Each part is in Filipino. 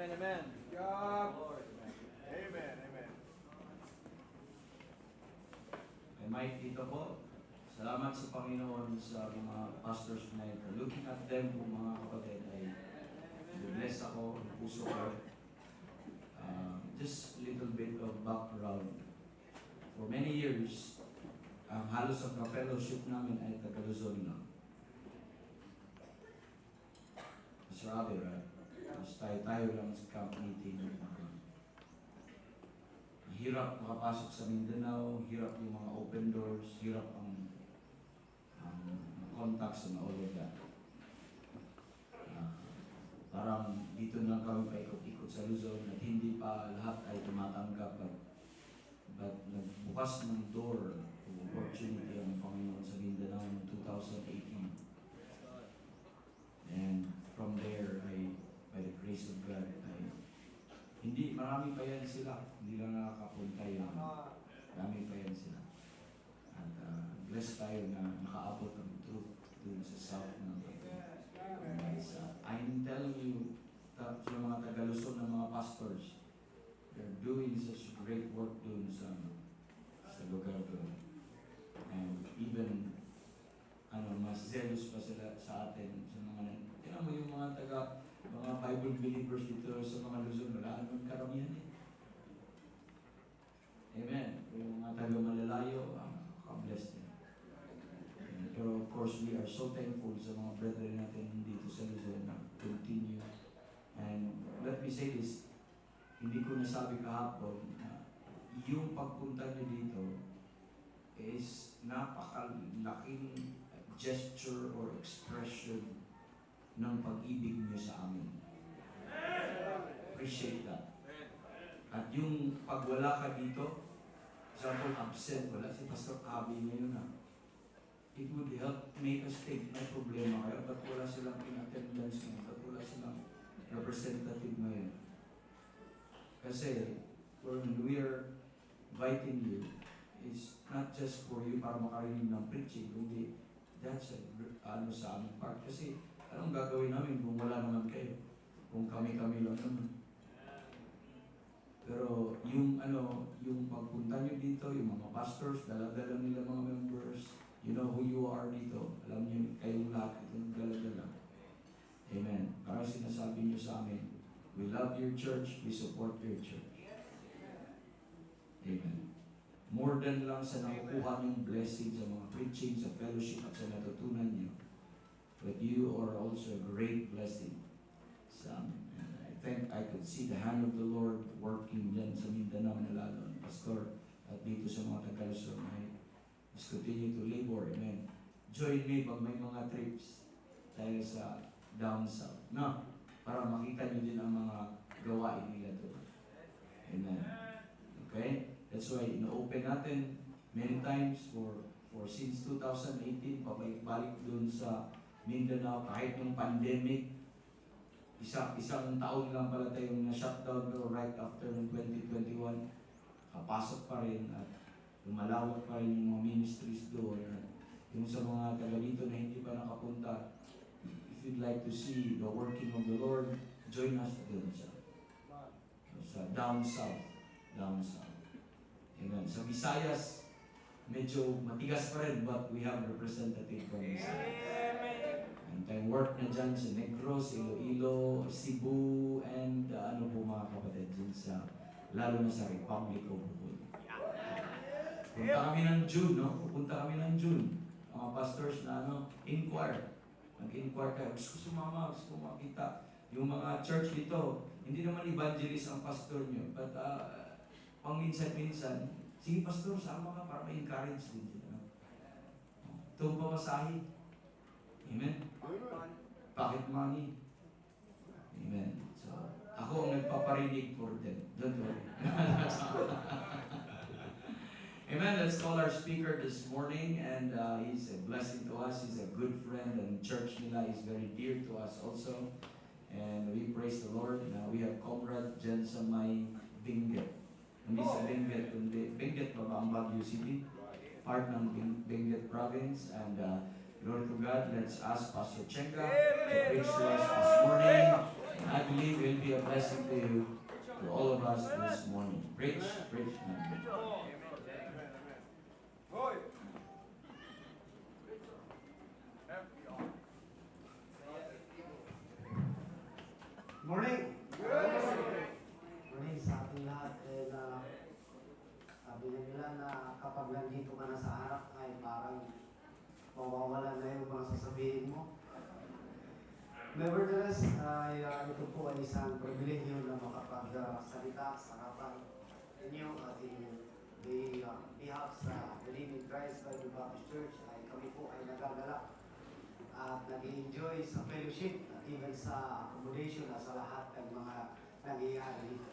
Amen, amen. God. Lord. Amen, amen. May mic dito po. Salamat sa Panginoon sa mga pastors na ito. Looking at them po mga kapatid ay bless ako, ang puso ko. Just a little bit of background. For many years, ang halos ang ka-fellowship namin ay taga Luzon lang. Mr. Abe, right? Tapos tayo lang sa camp meeting. Hirap makapasok sa Mindanao, hirap yung mga open doors, hirap ang contacts and all of that. Parang dito na kami paikot-ikot sa Luzon at hindi pa lahat ay tumatanggap. But nagbukas ng door o opportunity ang Panginoon sa Mindanao noong 2018. And from there, by the grace of God, hindi, marami pa yan sila. Hindi lang nakakapunta yun. Marami pa yan sila. At blessed tayo na nakaabot ang truth dun sa south ng I'm telling you, sa mga Tagaluzon ng mga pastors, they're doing such great work dun sa lugar doon. And even, mas zealous pa sila sa atin, sa mga, mo yung mga Bible believers dito sa mga Luzon, wala naman karamihan eh. Amen. Yung mga taga-malalayo, ka-bless din. Pero of course, we are so thankful sa mga brethren natin dito sa Luzon na continue. And let me say this, hindi ko nasabi kahapon na yung pagpunta niyo dito is napakalaking gesture or expression ng pag-ibig niyo sa amin. Appreciate that. At yung pag wala ka dito, example, absent, wala si Pastor Abby ngayon na, it would help make us think, may problema kayo, ba't wala silang in-attendance ngayon, ba't wala silang representative ngayon? Kasi, when we are inviting you, it's not just for you para makarinig ng preaching, kundi that's sa aming part. Kasi, anong gagawin namin kung wala naman kayo? Kung kami-kami lang naman. Pero yung pagpunta nyo dito, yung mga pastors, dala-dala nila mga members, you know who you are dito. Alam nyo, kayong lahat itong dala-dala. Amen. Parang sinasabi nyo sa amin, we love your church, we support your church. Amen. More than lang sa nakukuha nyong blessing sa mga preaching, sa fellowship at sa natutunan nyo. But you are also a great blessing sa amin. And I think I could see the hand of the Lord working dyan sa Mindanao na lalo. Pastor, at dito sa mga Tagaluzon, let's continue to labor. Amen. Join me pag may mga trips tayo sa down south. No? Para makita nyo din ang mga gawain nila doon. Amen. Okay? That's why ino-open natin many times for since 2018, pabalik-balik doon sa Mindanao kahit yung pandemic. Isang taon lang pala tayong na-shutdown pero right after ng 2021, kapasok pa rin at lumalawak pa rin yung mga ministries doon. Yung sa mga taga dito na hindi pa nakapunta, if you'd like to see the working of the Lord, join us doon sa down south. Down south. Amen. Sa Visayas, medyo matigas pa rin but we have representative from Visayas. And tayong work na dyan sa Negros, Iloilo, Cebu, and ano po mga kapatid dyan sa, lalo na sa Republic of Bohol. Punta kami ng June, no? Pupunta kami ng June. Mga pastors na inquire. Mag-inquire kayo. Gusto ko sumama, gusto ko makita. Yung mga church dito, hindi naman evangelist ang pastor nyo. But pang minsan-minsan, sige pastor, sama ka para ma-encourage din sila. Itong pamasahe. Amen? Pocket money. Amen. So, ako ang nagpaparinig for them. Don't worry. Amen. Let's call our speaker this morning, and he's a blessing to us. He's a good friend, and church nila is very dear to us also. And we praise the Lord. Now we have Comrade Jen sa may Benguet. Hindi sa Benguet, kundi Benguet pa ba ang Baguio City? Part ng Benguet province. And glory to God. Let's ask Pastor Chenga to preach to us this morning. And I believe it will be a blessing to you, to all of us this morning. Preach, preach, man. Hoy! Morning! Good! Morning sa ating lahat. Sabi nila na kapag nandito ka na sa harap ay parang mawawala na yung mga sasabihin mo. Nevertheless, ito po ay isang pribilehyo na makapagsalita sa harapan ninyo at in behalf sa Believing Christ Bible Baptist Church ay kami po ay nagagalak at nag-enjoy sa fellowship at even sa accommodation at sa lahat ng mga nangyayari dito.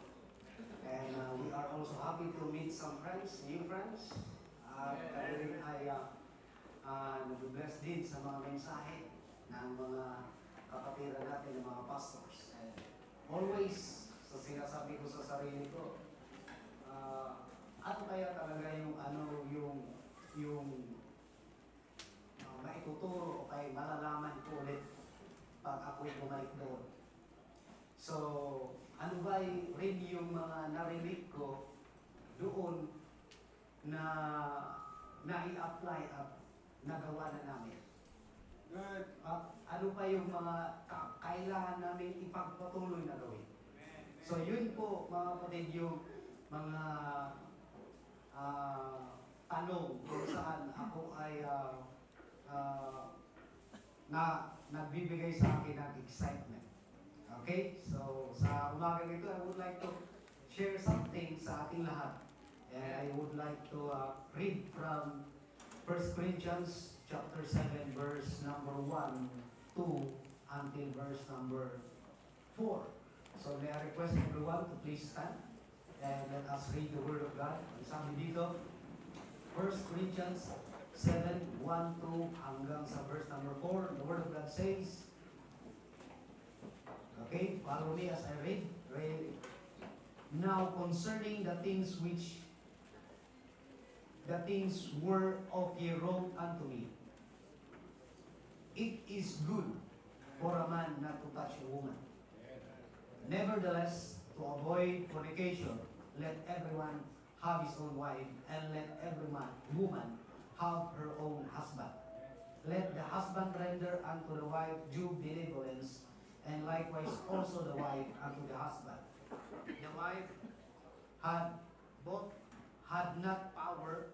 And we are also happy to meet some friends, new friends. Kami rin ay nag-bless din sa mga mensahe ng mga kapatiran natin, ng mga pastors. And always, sa sinasabi ko sa sarili ko, ano kaya talaga yung maituturo o kay malalaman ko ulit pag ako'y bumalik doon. So, ano ba rin yung mga narinig ko doon na i-apply at nagawa na namin? Good! At ano pa yung mga kailangan namin ipagpatuloy na gawin? So, yun po mga kapatid yung mga tanong kung saan ako ay nagbibigay sa akin ng excitement. Okay? So, sa umaga nito, I would like to share something sa ating lahat. And I would like to read from 1 Corinthians chapter 7, verse number 1, 2, until verse number 4. So, may I request everyone to please stand and let us read the Word of God. Sabi dito, 1 Corinthians 7, 1, 2, hanggang sa verse number 4. The Word of God says, okay, follow me as I read. Now concerning the things were of ye wrote unto me, it is good for a man not to touch a woman. Nevertheless, to avoid fornication, let everyone have his own wife, and let every woman have her own husband. Let the husband render unto the wife due benevolence, and likewise also the wife unto the husband. The wife had not power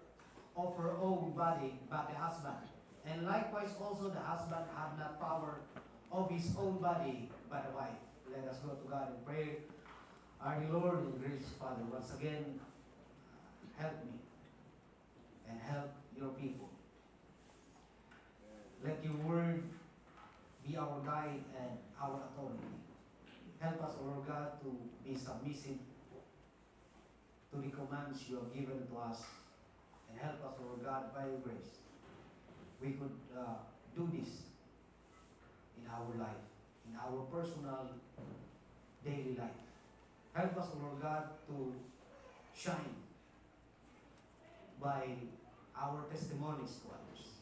of her own body, but the husband. And likewise also the husband had not power of his own body, but the wife. Let us go to God and pray. Our Lord and gracious Father, once again, help me and help your people. Let your word be our guide and our authority. Help us, O Lord God, to be submissive to the commands you have given to us. And help us, O Lord God, by your grace. We could do this in our life, in our personal daily life. Help us, O Lord God, to shine by our testimonies to others.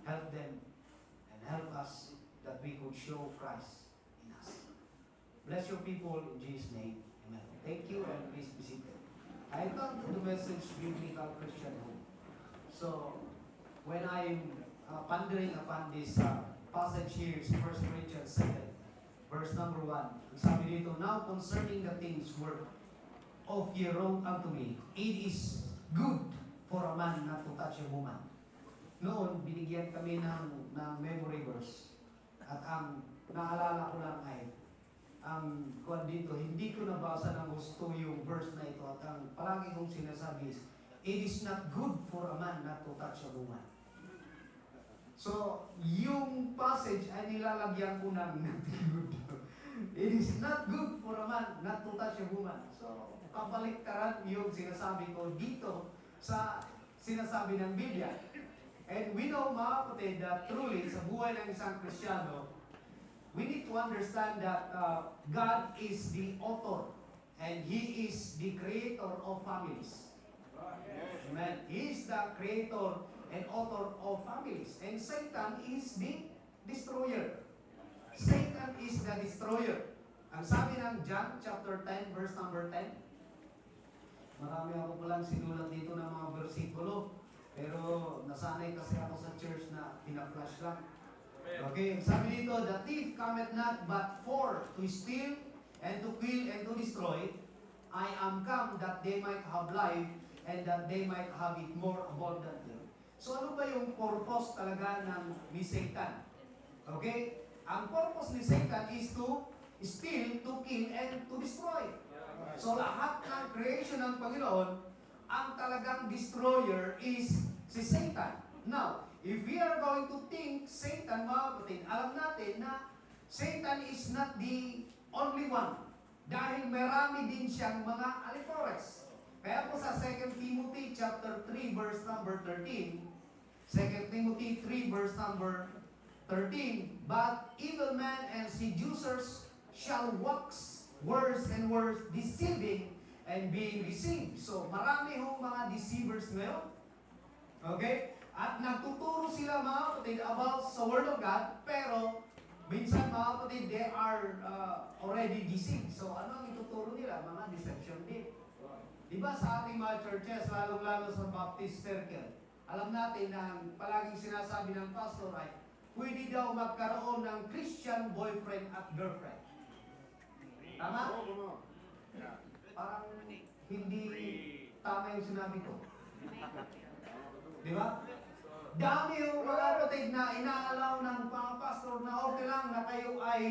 Help them and help us that we could show Christ in us. Bless your people in Jesus' name. Amen. Thank you and please be seated. I come to the message Biblical Christian Home. So, when I'm pondering upon this passage here, is 1 Corinthians 7, verse number 1. Sabi dito, now concerning the things were of ye wrote unto me, it is good for a man not to touch a woman. Noon, binigyan kami ng memory verse. At ang naalala ko lang ay, ang kuwan dito, hindi ko nabasa ng gusto yung verse na ito. At ang palagi kong sinasabi is, it is not good for a man not to touch a woman. So, yung passage ay nilalagyan ko ng not good. It is not good for a man not to touch a woman. So, kabaliktaran yung sinasabi ko dito sa sinasabi ng Biblia. And we know, mga kapatid, that truly sa buhay ng isang Kristiyano, we need to understand that God is the author and He is the creator of families. Amen. He is the creator and author of families. And Satan is the destroyer. Satan is the destroyer. Ang sabi ng John chapter 10, verse number 10, marami ako palang sinulat dito ng mga versikulo, pero nasanay kasi ako sa church na pina-flash lang. Okay, sabi dito, the thief cometh not but for to steal and to kill and to destroy. I am come that they might have life and that they might have it more abundantly. So ano ba yung purpose talaga ni Satan? Okay? Ang purpose ni Satan is to steal, to kill, and to destroy. So lahat ng creation ng Panginoon, ang talagang destroyer is si Satan. Now, if we are going to think Satan, mga kapatid, alam natin na Satan is not the only one. Dahil marami din siyang mga alipores. Kaya po sa 2 Timothy chapter 3 verse number 13, 2 Timothy 3 verse number 13, but evil men and seducers shall wax worse and worse, deceiving and being deceived. So marami hong mga deceivers ngayon. Okay? At nagtuturo sila mga kapatid about sa Word of God, pero minsan mga kapatid, they are already deceived. So ano ang ituturo nila? Mga deception din. Diba sa ating mga churches, lalong-lalo sa Baptist Circle, alam natin na palaging sinasabi ng pastor ay, pwede daw magkaroon ng Christian boyfriend at girlfriend. Tama? Parang hindi tama yung sinabi ko. Diba? Dami yung mga kapatid na inaalaw ng mga pastor na okay lang na kayo ay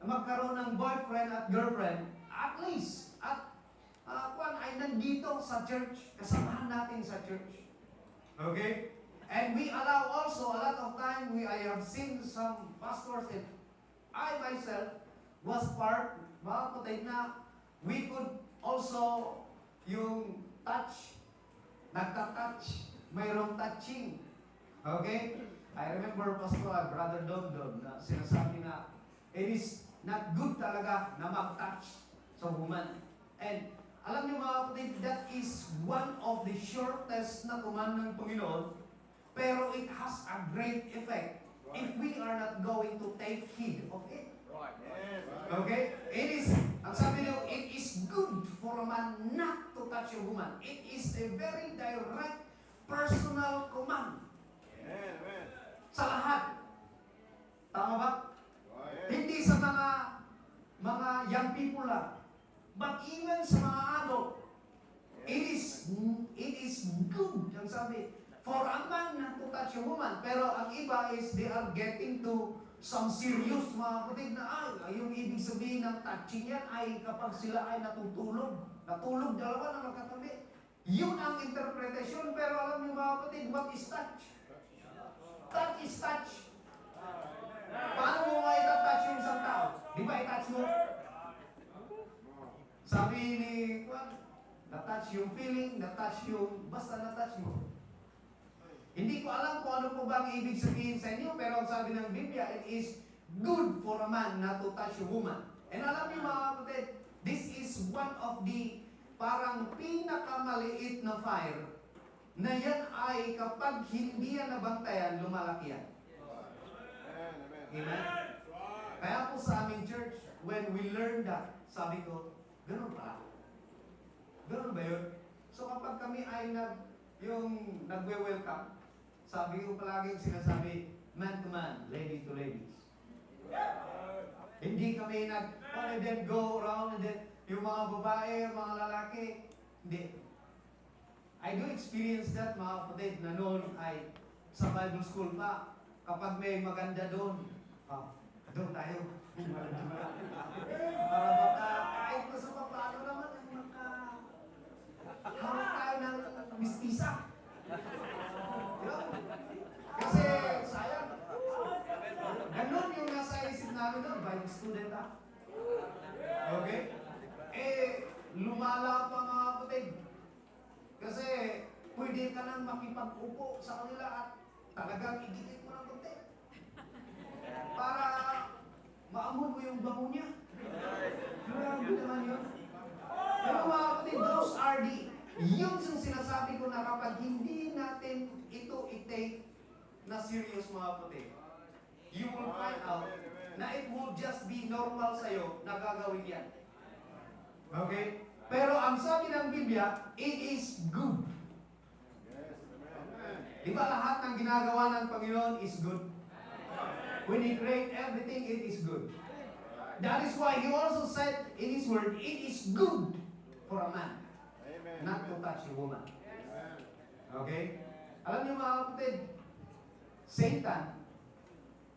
magkaroon ng boyfriend at girlfriend. At least, at kung ay nandito sa church, kasamahan natin sa church. Okay? And we allow also, a lot of time, I have seen some pastors and I myself was part, mga kapatid na we could also yung touch, nagta-touch, mayroong touching. Okay? I remember Pastor Brother Dondon na sinasabi na it is not good talaga na mag-touch sa woman. And alam niyo mga kapatid, that is one of the shortest na command ng Panginoon, pero it has a great effect if we are not going to take heed of it. Okay? It is, ang sabi niyo, it is good for a man not to touch a woman. It is a very direct, personal command. Sa lahat. Tama ba? Hindi sa mga young people lang. But even sa mga adult, it is good, ang sabi, for a man not to touch a woman. Pero ang iba is they are getting to some serious, mga kapatid, na yung ibig sabihin ng touching yan ay kapag sila ay natulog dalawa na magkatabi. Yun ang interpretation, pero alam niyo mga kapatid, what is touch? Touch is touch. Paano mo nga itatouch yung isang tao? Di ba itouch mo? Sabi ni Juan, na-touch yung feeling, na-touch yung, basta na-touch mo. Hindi ko alam kung ano po ba ang ibig sabihin sa inyo, pero ang sabi ng Biblia, it is good for a man not to touch a woman. And alam niyo mga kapatid, this is one of the parang pinakamaliit na fire na yan ay kapag hindi yan nabantayan, lumalaki yan. Amen? Kaya po sa aming church, when we learn that, sabi ko, ganun pala. Ganun ba yun? So kapag kami ay yung nagwe-welcome, sabi ko palagi yung sinasabi, man to man, lady to ladies. Hindi kami and then go around and then yung mga babae, yung mga lalaki, hindi. I do experience that mga kapatid na noon ay sa Bible school pa, kapag may maganda doon, doon tayo. Para baka kahit pa sa paano naman ang harap tayo ng mistisa. Kasi sayang. Ganun yung nasa isip namin doon, Bible student ha. Okay? Lumala pa mga kapatid. Kasi pwede ka nang makipag-upo sa kanila at talagang igitin mo ng konti. Para maamoy mo yung bango niya. Grabe naman yun. Pero mga kapatid, those are yun yung sinasabi ko na kapag hindi natin ito i-take na serious mga kapatid, you will find out na it will just be normal sa'yo na gagawin yan. Okay? Pero ang sabi ng Biblia, it is good. Yes. Amen. Di ba lahat ng ginagawa ng Panginoon is good? When He created everything, it is good. That is why He also said in His word, it is good for a man Amen. not to touch a woman. Amen. Okay? Alam niyo mga kapatid, Satan,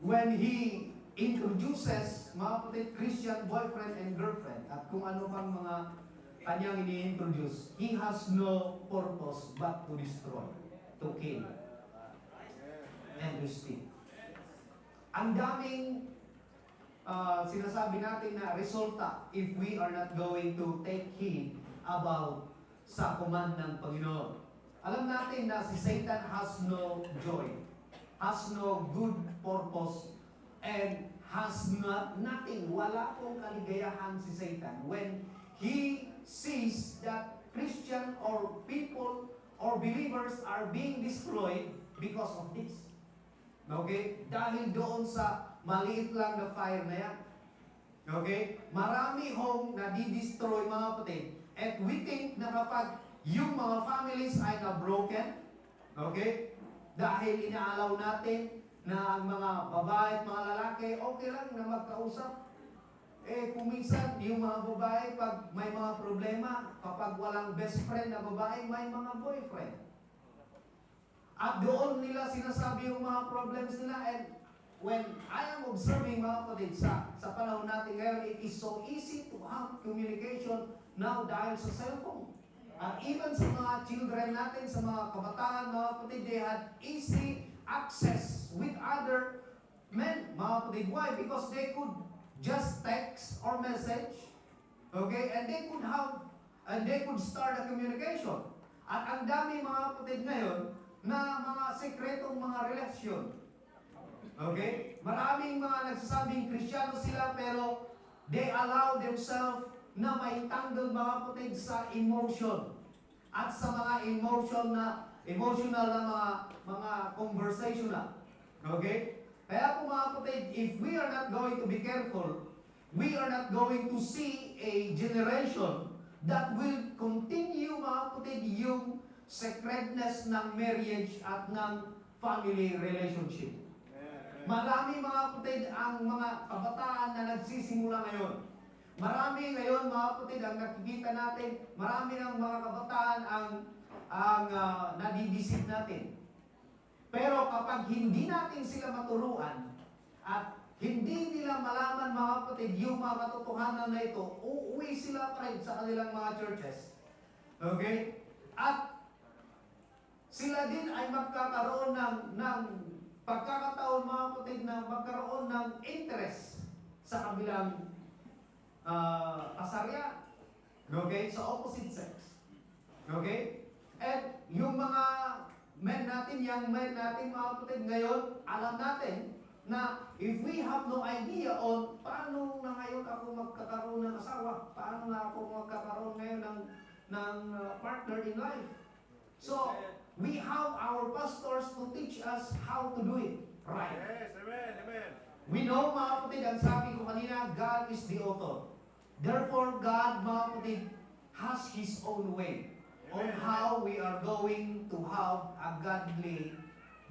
when he introduces mga kapatid, Christian boyfriend and girlfriend, at kung ano pang mga kanyang ini-introduce, he has no purpose but to destroy, to kill, and to steal. Ang daming sinasabi natin na resulta if we are not going to take heed about sa command ng Panginoon. Alam natin na si Satan has no joy, has no good purpose, and has nothing, wala pong kaligayahan si Satan when he sees that Christian or people or believers are being destroyed because of this. Okay? Dahil doon sa maliit lang na fire na yan. Okay? Marami hong nadidestroy mga kapatid. And we think na kapag yung mga families ay na-broken, okay? Dahil inaalaw natin na ang mga babae at mga lalaki, okay lang na magkausap. Kung minsan, yung mga babae, pag may mga problema, kapag walang best friend na babae, may mga boyfriend. At doon nila sinasabi yung mga problems nila. And when I am observing mga kapatid, sa panahon natin ngayon, it is so easy to have communication now dahil sa cellphone. At even sa mga children natin, sa mga kabataan, mga kapatid, they had easy access with other men, mga kapatid. Why? Because they could just text or message, okay? And they could start a communication. At ang dami mga kapatid ngayon na mga sekretong mga relasyon. Okay? Maraming mga nagsasabing Kristiyano sila pero they allow themselves na maitanggol mga kapatid sa emotion at sa mga emotional na mga conversational. Okay? Kaya po mga kapatid, if we are not going to be careful, we are not going to see a generation that will continue mga kapatid yung sacredness ng marriage at ng family relationship. Marami mga kapatid ang mga kabataan na nagsisimula ngayon. Marami ngayon mga kapatid ang nakikita natin, marami ng mga kabataan ang nadidisip natin. Pero kapag hindi natin sila maturuan at hindi nila malaman mga kapatid yung mga katotohanan na ito, uuwi sila pa rin sa kanilang mga churches. Okay? At sila din ay magkakaroon ng pagkakataon mga kapatid na magkaroon ng interest sa kabilang pasarya. Okay? Sa opposite sex. Okay? At yung mga men natin, young men natin mga kapatid ngayon, alam natin na if we have no idea on paano na ngayon ako magkakaroon ng asawa, paano na ako magkakaroon ngayon ng partner in life. So, we have our pastors to teach us how to do it right. Yes, amen, amen. We know mga kapatid, ang sabi ko kanina, God is the author. Therefore, God, mga kapatid, has His own way on how we are going to have a godly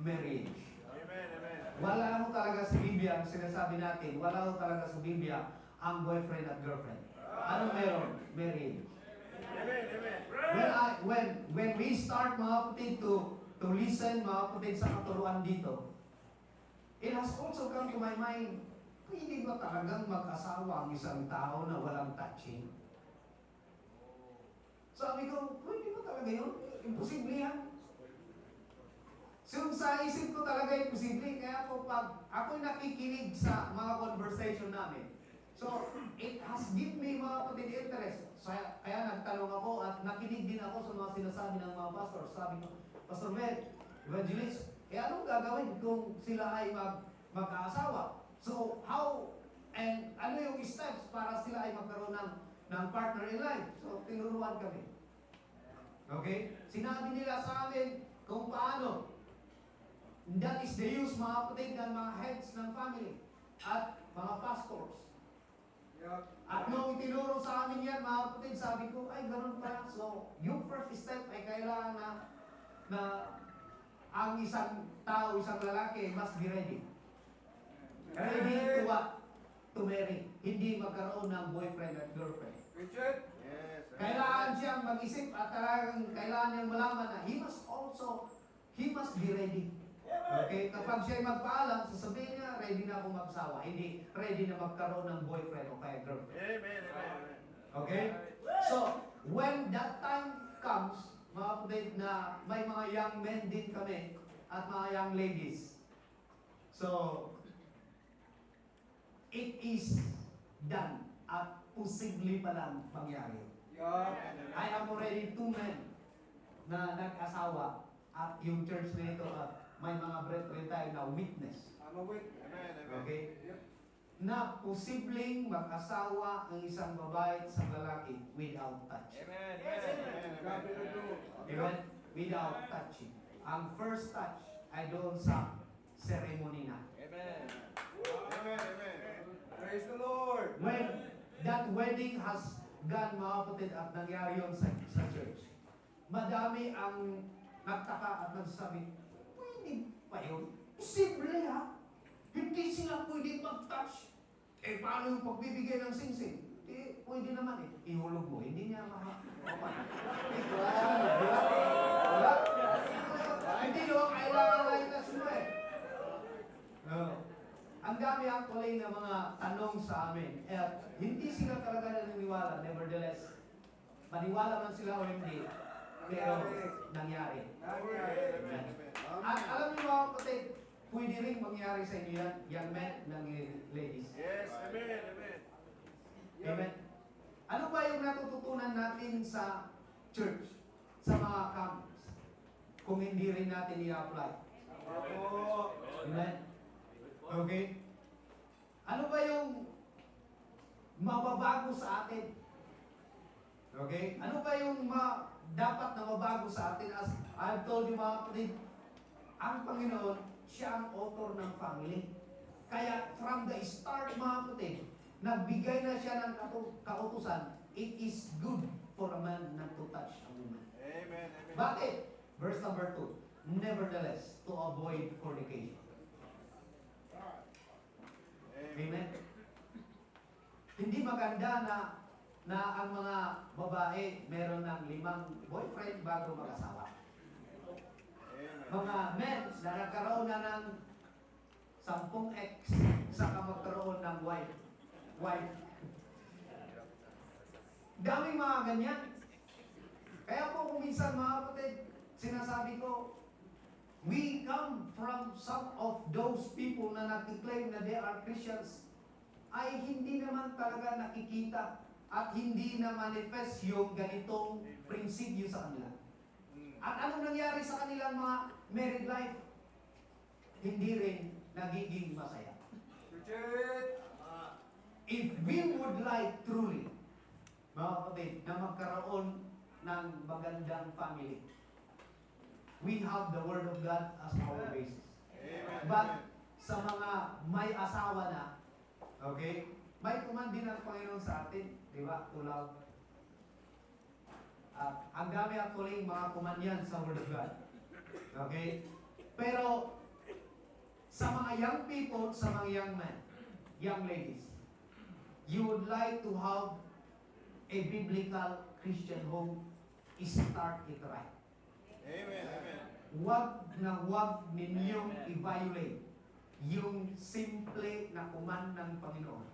marriage. Amen, amen. Wala ho talaga sa Biblia, ang sinasabi natin, wala ho talaga sa Biblia ang boyfriend at girlfriend. Ano meron? Marriage. Amen, amen. When we start mga kapatid to listen mga kapatid sa katuruan dito, it has also come to my mind, pwede ba talagang mag-asawa ang isang tao na walang touching? Sabi ko, pwede ba talaga yun? Imposible yan. So sa isip ko talaga imposible, kaya po pag ako'y nakikinig sa mga conversation namin, so it has given me mga kapatid interest. Kaya nagtanong ako at nakinig din ako sa mga sinasabi ng mga pastor. Sabi ko, Pastor Mel, Evangelist, anong gagawin kung sila ay mag-aasawa? So how, and ano yung steps para sila ay magkaroon ng partner in life? So tinuruan kami. Okay? Sinabi nila sa amin kung paano. That is the use mga kapatid ng mga heads ng family. At mga pastors. At nung itinuro sa amin yan, mga kapatid, sabi ko, ay, ganun pala. So, yung first step ay kailangan na ang isang tao, isang lalaki, must be ready. Ready to what? To marry. Hindi magkaroon ng boyfriend at girlfriend. Yes. Kailangan siyang mag-isip at talagang kailangan niyang malaman na he must be ready. Okay? Kapag siya'y magpaalam, sasabihin niya, ready na akong magsawa. Hindi ready na magkaroon ng boyfriend o kaya girlfriend. Amen. Amen. Okay? So, when that time comes, mga kapatid, na may mga young men din kami at mga young ladies. So, it is done at posibleng pa lang mangyari. I have already 2 men na nag-asawa at yung church na ito at may mga brethren tayo na witness. Amen. Okay? Na posibleng mag-asawa ang isang babae at isang lalaki without touch. Amen. Amen? Without touching. Ang first touch ay doon sa ceremony na. Amen. Praise the Lord. When that wedding has gone, mga kapatid, at nangyari yun sa church, madami ang nagtaka at nagsasabi, pwede pa yun? Posible ha? Hindi sila pwede mag-touch. Eh, paano yung pagbibigay ng singsing? Eh, pwede naman eh. Ihulog mo. Hindi niya wala. Hindi nyo, kailangan na yung kasunod eh. Ang dami actually na mga tanong sa amin. At hindi sila talaga naniniwala. Nevertheless, maniwala man sila o hindi, pero nangyari. At alam niyo mga kapatid, pwede rin mangyari sa inyo yan, young men, young ladies. Yes. Amen. Amen. Ano ba yung natututunan natin sa church, sa mga camps, kung hindi rin natin i-apply? Amen. Okay? Ano ba yung mababago sa atin? Okay? Ano ba yung dapat na mabago sa atin? As I've told you mga kapatid, ang Panginoon, siya ang author ng family. Kaya from the start mga kapatid, nagbigay na siya ng kautusan, it is good for a man not to touch a woman. Amen. Bakit? Verse number 2, nevertheless, to avoid fornication. Amen? Hindi maganda na ang mga babae meron ng 5 boyfriend bago mag-asawa. Mga men na nagkaroon na ng 10 ex saka magkaroon ng wife. Daming mga ganyan. Kaya po kung minsan mga kapatid, sinasabi ko, we come from some of those people na nag-claim na they are Christians ay hindi naman talaga nakikita at hindi na manifest yung ganitong prinsipyo sa kanila. At anong nangyari sa kanilang mga married life? Hindi rin nagiging masaya. If we would like truly, mga kapatid, na magkaroon ng magandang family, we have the Word of God as our basis. Amen. But sa mga may asawa na, okay, may command din ang Panginoon sa atin, di ba? To love. Ang dami actually mga command yan sa Word of God. Okay? Pero sa mga young people, sa mga young men, young ladies, you would like to have a biblical Christian home, start it right. Amen. Huwag ninyong i-violate yung simple na command ng Panginoon.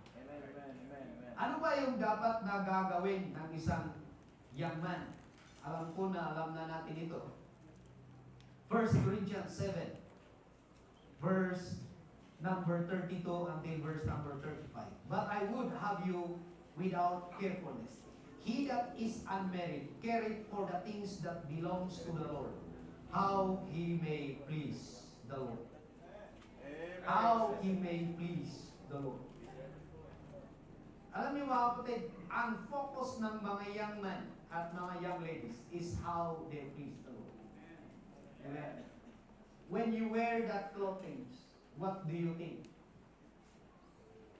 Ano ba yung dapat na gagawin ng isang young man? Alam ko na, alam na natin ito. 1 Corinthians 7, verse number 32 until verse number 35. But I would have you without carefulness. He that is unmarried, careth for the things that belongs to the Lord, how he may please the Lord. How he may please the Lord. Alam niyo mga kapatid, ang focus ng mga young men at mga young ladies is how they please the Lord. Amen. When you wear that clothing, what do you think?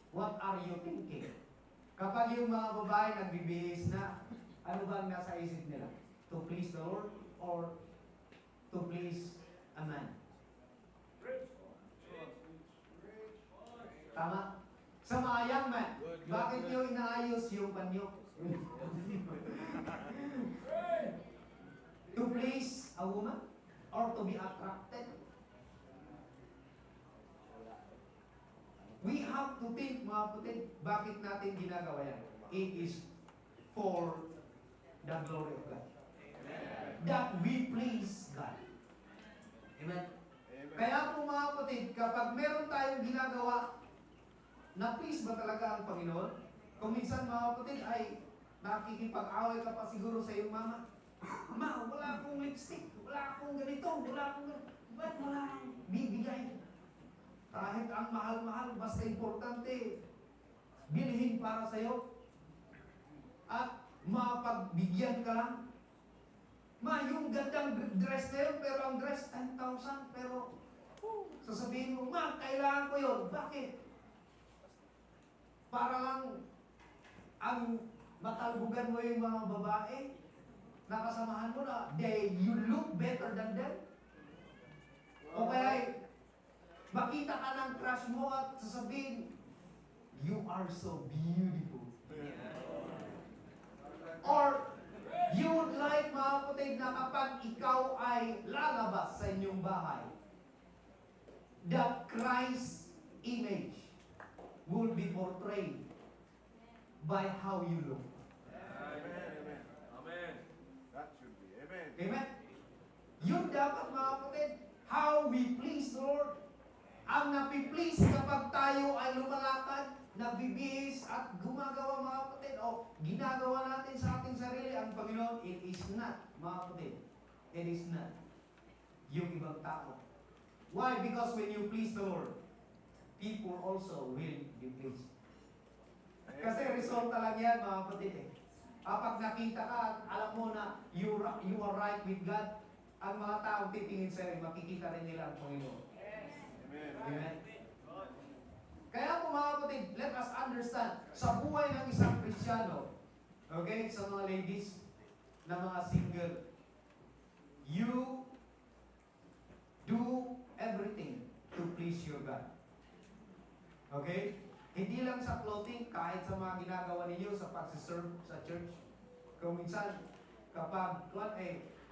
What are you thinking? Kapag yung mga babae nagbibihis na, ano ba ang nasa isip nila? To please the Lord or to please a man? Tama? Sa mga young man, bakit nyo inaayos yung panyo? To please a woman or to be attracted? We have to think, mga putin, bakit natin ginagawa yan? It is for the glory of God. That we please God. Amen? Kaya po mga putin, kapag meron tayong ginagawa, na please ba talaga ang Panginoon? Kung minsan mga putin ay nakikipag-away ka pa siguro sa iyong mama. Ma, wala akong lipstick, wala akong ganito, wala akong ganito. Ba't wala akong bibigay? Kahit ang mahal-mahal, basta importante, bilhin para sa'yo. At mapagbigyan ka lang. Ma, yung gandang dress na yun, pero ang dress 10,000, pero sasabihin mo, ma, kailangan ko yun. Bakit? Para lang ang matalbugan mo yung mga babae, nakasamahan mo na, you look better than them. O kaya, makita ka ng crush mo at sasabihin, you are so beautiful. Or, you would like, mga kapatid, na kapag ikaw ay lalabas sa inyong bahay, that Christ image will be portrayed by how you look. Amen. Amen. That should be. Amen. Amen? Yun dapat, mga kapatid, how we please the Lord. Ang napiplease kapag tayo ay lumalakad, nagbibihis at gumagawa, mga kapatid, o ginagawa natin sa ating sarili ang Panginoon, it is not, mga kapatid, it is not yung ibang tao. Why? Because when you please the Lord, people also will be pleased. Kasi resulta lang yan, mga kapatid, eh. Kapag nakita ka at alam mo na you are right with God, ang mga taong titingin sa'yo, makikita rin nila ang Panginoon. Amen. Amen. Kaya po mga kapatid, let us understand, sa buhay ng isang Kristiyano, okay, sa mga ladies, na mga single, you do everything to please your God. Okay? Hindi lang sa clothing, kahit sa mga ginagawa ninyo sa pagsiserve sa church. Kung minsan, kapag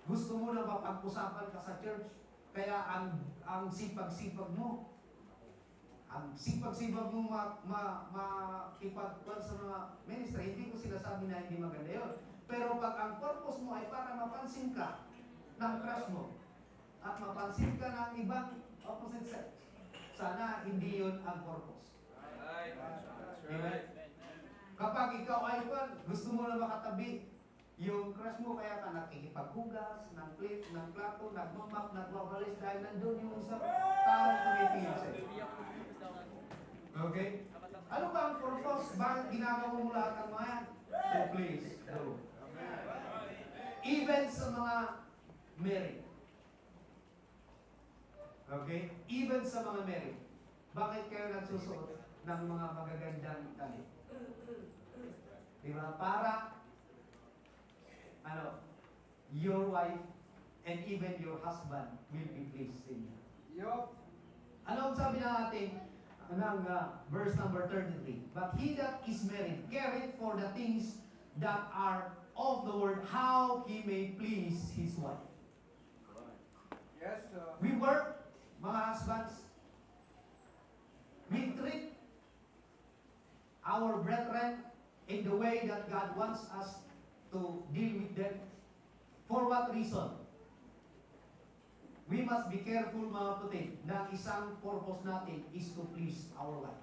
gusto mo na mapag-usapan ka sa church, kaya ang sipag-sipag mo, makipagkuhan sa mga ministry, hindi ko sinasabi na hindi maganda yun. Pero pag ang purpose mo ay para mapansin ka ng crush mo, at mapansin ka ng ibang opposite sex, sana hindi yun ang purpose. Amen? Kapag ikaw ay gusto mo na makatabi yung crush mo, kaya ka nakikipaghugas ng plate, ng plato, nagmamap, nagwawalis dahil nandun yung isang tao tumitingin sa'yo. Okay? Ano ba ang purpose? Bakit ginagawa mo lahat ng mga yan? To please the Lord. Even sa mga married. Okay? Even sa mga married. Bakit kayo nagsusuot ng mga magagandang damit? Diba? Para your wife and even your husband will be pleased in you. Ano ang sabi natin ng verse number 33? But he that is married careth for the things that are of the world, how he may please his wife. Yes, sir. We work, mga husbands. We treat our brethren in the way that God wants us to deal with them. For what reason? We must be careful, mga kapatid, na isang purpose natin is to please our wife.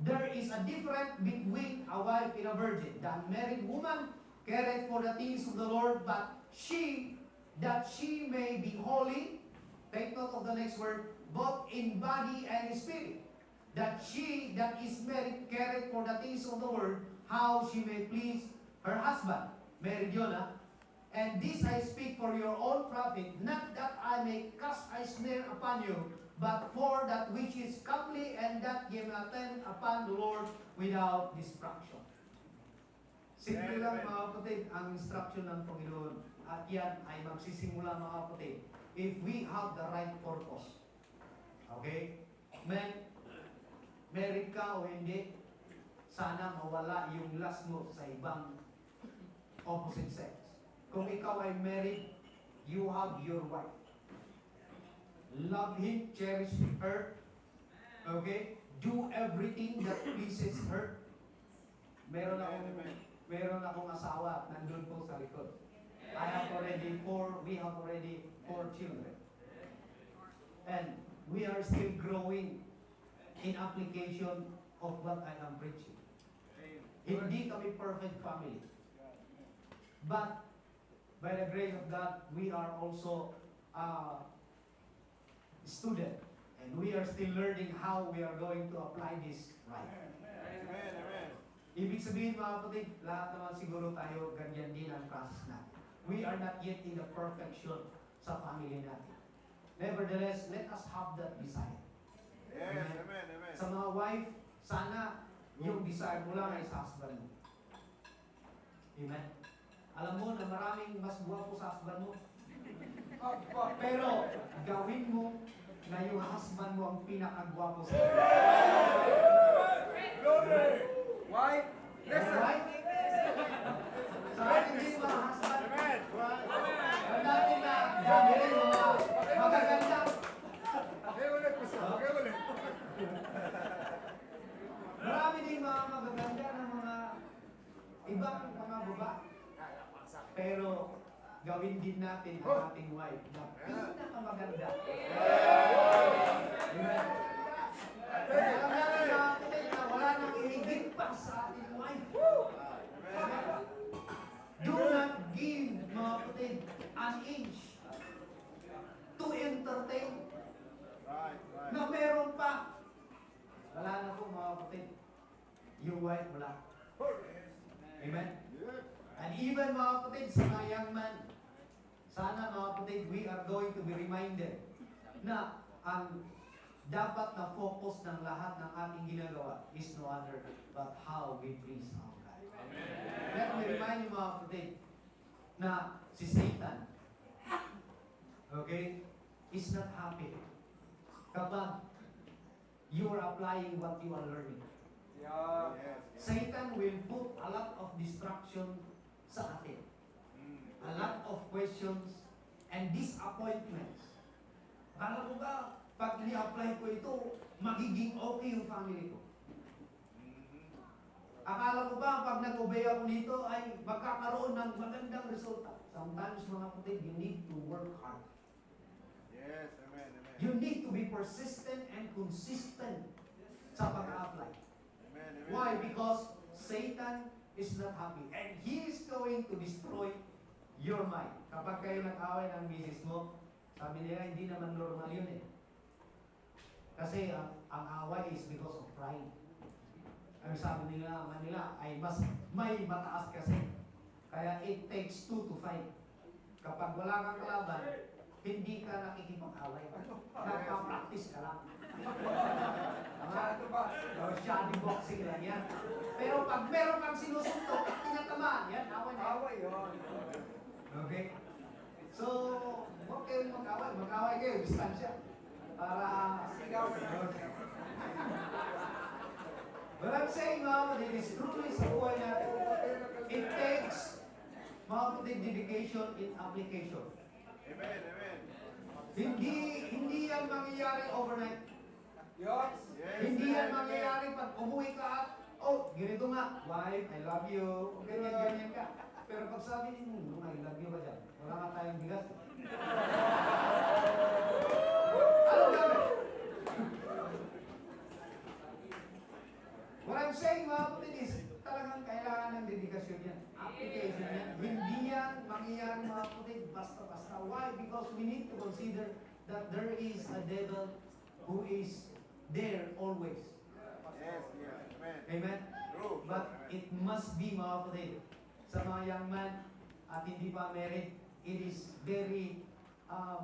There is a difference between a wife and a virgin. The unmarried woman careth for the things of the Lord, but that she may be holy, take note of the next word, both in body and in spirit. That she that is married careth for the things of the world, how she may please her husband. Married yun, ha? And this I speak for your own profit, not that I may cast a snare upon you, but for that which is comely, and that ye may attend upon the Lord without distraction. Simple lang mga kapatid ang instruction ng Panginoon. At yan ay magsisimula mga kapatid if we have the right purpose. Okay? Married ka o hindi, sana mawala yung lust mo sa ibang opposite sex. Kung ikaw ay married, you have your wife. Love him, cherish her. Okay? Do everything that pleases her. Meron akong asawa, nandun po sa likod. We have already four children. And we are still growing in application of what I am preaching. Hindi kami perfect family. But by the grace of God, we are also student. And we are still learning how we are going to apply this right. Amen. Amen. Ibig sabihin mga kapatid, lahat naman siguro tayo ganyan din ang process natin. We are not yet in the perfection sa family natin. Nevertheless, let us have that desire. Yes. Amen. Amen. Amen. Sa mga wife, sana yung desire mo lang ay sa husband mo. Amen. Alam mo na maraming mas guwapo sa husband mo. Pero gawin mo na yung husband mo ang pinakagwapo sa iyo. Glory. Wife, listen. Right? Sa ating din mga husband, Amen. ang natin na dami rin mga magaganda. Okay ulit, pastor. Okay ulit. Marami din mga magaganda ng mga ibang mga baba. Pero gawin din natin ang ating wife na pinakamaganda. Amen. Alam natin mga kapatid na wala nang ihigit pa sa ating wife. Amen. Do not give, mga kapatid, an inch to entertain Right. na meron pa. Wala na po mga kapatid. Yung wife wala. Amen. And even mga kapatid, sa mga young man, sana mga kapatid, we are going to be reminded na ang dapat na focus ng lahat ng ating ginagawa is no other but how we please our God. Let me remind you mga kapatid na si Satan, okay, is not happy kapag you are applying what you are learning. Yeah. Satan will put a lot of distraction sa atin. A lot of questions and disappointments. Akala ko ba, pag ni-apply ko ito, magiging okay yung family ko? Akala ko ba, pag nag-obey ako nito, ay magkakaroon ng magandang resulta? Sometimes, mga kapatid, you need to work hard. Yes. Amen. Amen. You need to be persistent and consistent sa pag-apply. Amen. Amen. Why? Because Satan is not happy. And he is going to destroy your mind. Kapag kayo nag-away ng misis mo, sabi nila, hindi naman normal yun eh. Kasi ang away is because of pride. Ang sabi nila, Manila, ay mas may mataas kasi. Kaya it takes 2 to 5. Kapag wala kang kalaban, hindi ka nakikipag-away. Nagpa-practice ka lang. Masyado ba? Shoddy boxing lang yan. Pero pag meron kang sinusuntok at tinatamaan, yan, away na. Away yun. Okay? So, huwag kayong mag-away. Mag-away kayo, distansya. Para... Sigaw. But I'm saying, mga kapatid, is truly sa buhay natin. It takes, mga kapatid, dedication in application. Amen. Amen. Hindi yan mangyayari overnight. Yun. Yes. Hindi yan Amen. mangyayari pag umuwi ka at, oh, ganito nga, wife, I love you, ganyan ka. Pero pag sabi niyo, I love you ba dyan? Wala nga tayong bigas. Ano gawin? What I'm saying, mga kapatid, is talagang kailangan ng dedikasyon yan. Application yan. Hindi yan mangyayari, mga kapatid, basta-basta. Why? Because we need to consider that there is a devil who is there always. Yes. Yes. Amen. Amen? True. But it must be, mga kapatid, sa mga young man, at hindi pa married, it is very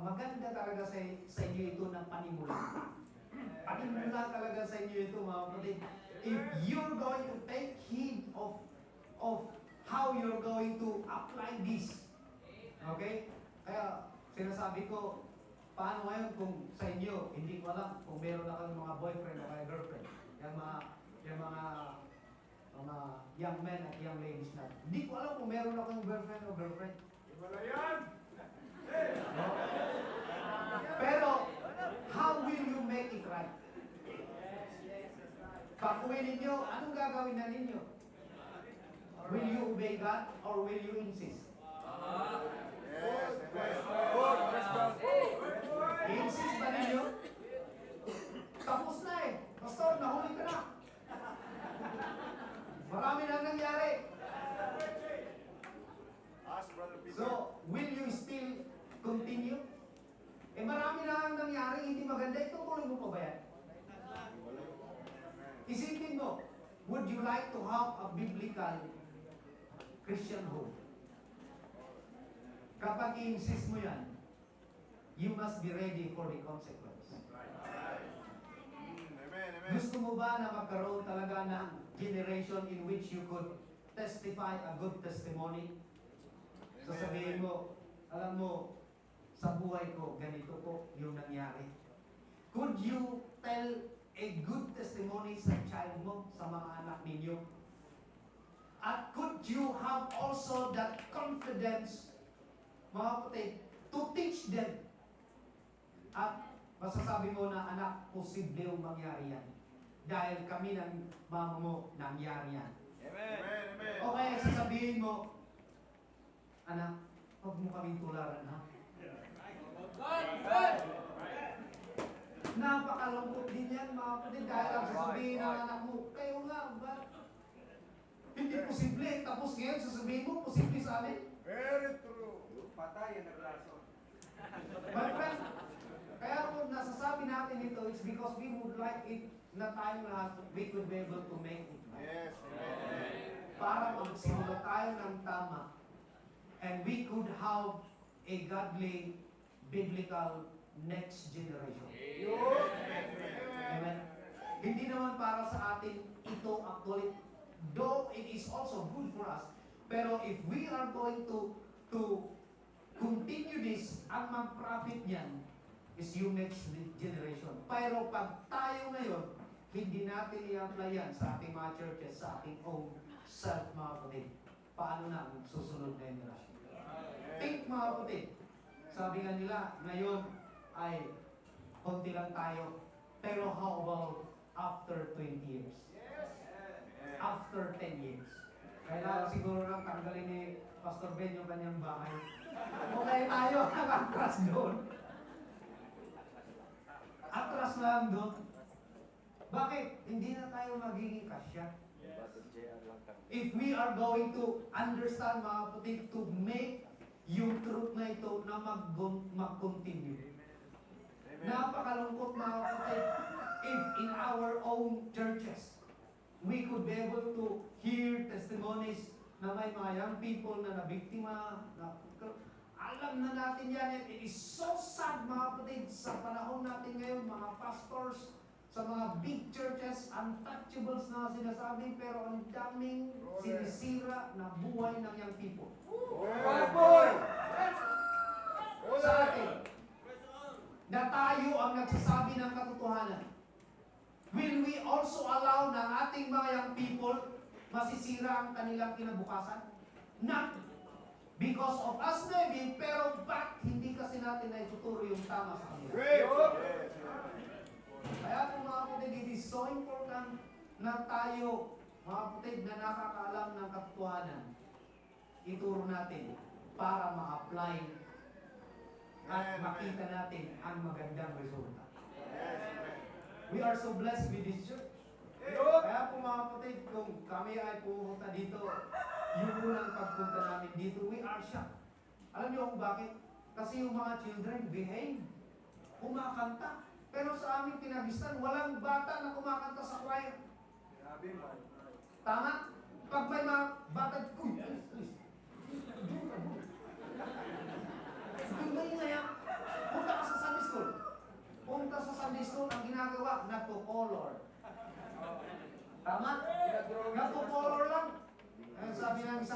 maganda talaga sa inyo ito ng panimula. Panimula talaga sa inyo ito, mga kapatid. If you're going to take heed of how you're going to apply this, okay? Kaya sinasabi ko, paano ngayon kung sa inyo, hindi ko alam kung meron na kayong mga boyfriend o kaya girlfriend. Yung mga young men at young ladies na. Hindi ko alam kung meron na kayong girlfriend o girlfriend. Wala yan! No? Pero, how will you make it right? Pag-uwi ninyo, anong gagawin na ninyo? Will you obey God or will you insist? Yes, yes. Good, let's go. I-insist ba ninyo? Tapos na eh. Pastor, nahuli ka na. Marami na nangyari. Ask Brother Peter. So, will you still continue? Eh marami na ang nangyari, hindi maganda. Itutuloy mo pa ba yan? Isipin mo, would you like to have a biblical Christian home? Kapag i-insist mo yan, you must be ready for the consequence. Amen, amen. Gusto mo ba na magkaroon talaga ng generation in which you could testify a good testimony? Sasabihin mo, alam mo, sa buhay ko, ganito po yung nangyari. Could you tell a good testimony sa child mo, sa mga anak ninyo? At could you have also that confidence, mga kapatid, to teach them? At masasabi mo na, anak, posible yung mangyari yan. Dahil kami ng mama mo, nangyari yan. Amen, amen. O kaya sasabihin mo, anak, huwag mo kaming tularan, ha? Napakalungkot din yan, mga kapatid, dahil ang sasabihin ng anak mo, kayo nga, ba? Hindi posible, tapos ngayon sasabihin mo, posible sa amin? Very true. Patay ang naglason. My friend, kaya kung nasasabi natin ito, it's because we would like it na tayo lahat, we could be able to make it right. Yes, amen. Para magsimula tayo ng tama, and we could have a godly, biblical next generation. Amen. Hindi naman para sa atin ito actually, though it is also good for us, pero if we are going to continue this, ang mag-profit niyan is yung next generation. Pero pag tayo ngayon, hindi natin i-apply yan sa ating mga churches, sa ating own self, mga kapatid. Paano na ang susunod na generation? Think, mga kapatid. Sabi nga nila, ngayon ay konti lang tayo. Pero how about after 20 years? After 10 years? Kailangan siguro lang tanggalin ni Pastor Ben yung kanyang bahay. Okay tayo, atras doon. Atras lang doon. Bakit? Hindi na tayo magiging kasya. If we are going to understand, mga kapatid, to make yung truth na ito na mag-continue. Napakalungkot, mga kapatid, if in our own churches, we could be able to hear testimonies na may mga young people na nabiktima, na alam na natin yan. It is so sad, mga kapatid, sa panahon natin ngayon, mga pastors, sa mga big churches, untouchables na sinasabi, pero ang daming sinisira na buhay ng young people. Boy! Sa atin, na tayo ang nagsasabi ng katotohanan. Will we also allow ng ating mga young people masisira ang kanilang kinabukasan? Not because of us maybe, pero ba't hindi kasi natin na ituturo yung tama sa kanila? Great! Kaya po, mga kapatid, it is so important na tayo, mga kapatid, na nakakaalam ng katotohanan, ituro natin para ma-apply at makita natin ang magandang resulta. We are so blessed with this church. Kaya po, mga kapatid, kung kami ay pumunta dito, yung unang pagpunta namin dito, we are shocked. Alam niyo kung bakit? Kasi yung mga children behave, kumakanta. Pero sa aming kinagistan, walang bata na kumakanta sa choir. Tama? Pag may mga bata, uy, please.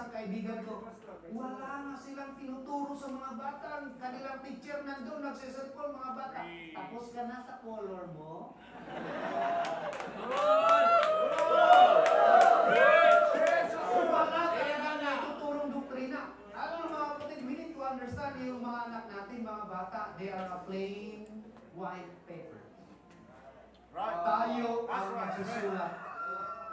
isang kaibigan ko, wala na silang tinuturo sa mga bata. Ang kanilang teacher nandun, nagsiselfon mga bata. Tapos ka na sa color mo. Wala talaga na tuturong doktrina. Alam mo mga kapatid, we need to understand yung mga anak natin, mga bata, they are a plain white paper. Right. Tayo That's ang right. magsusulat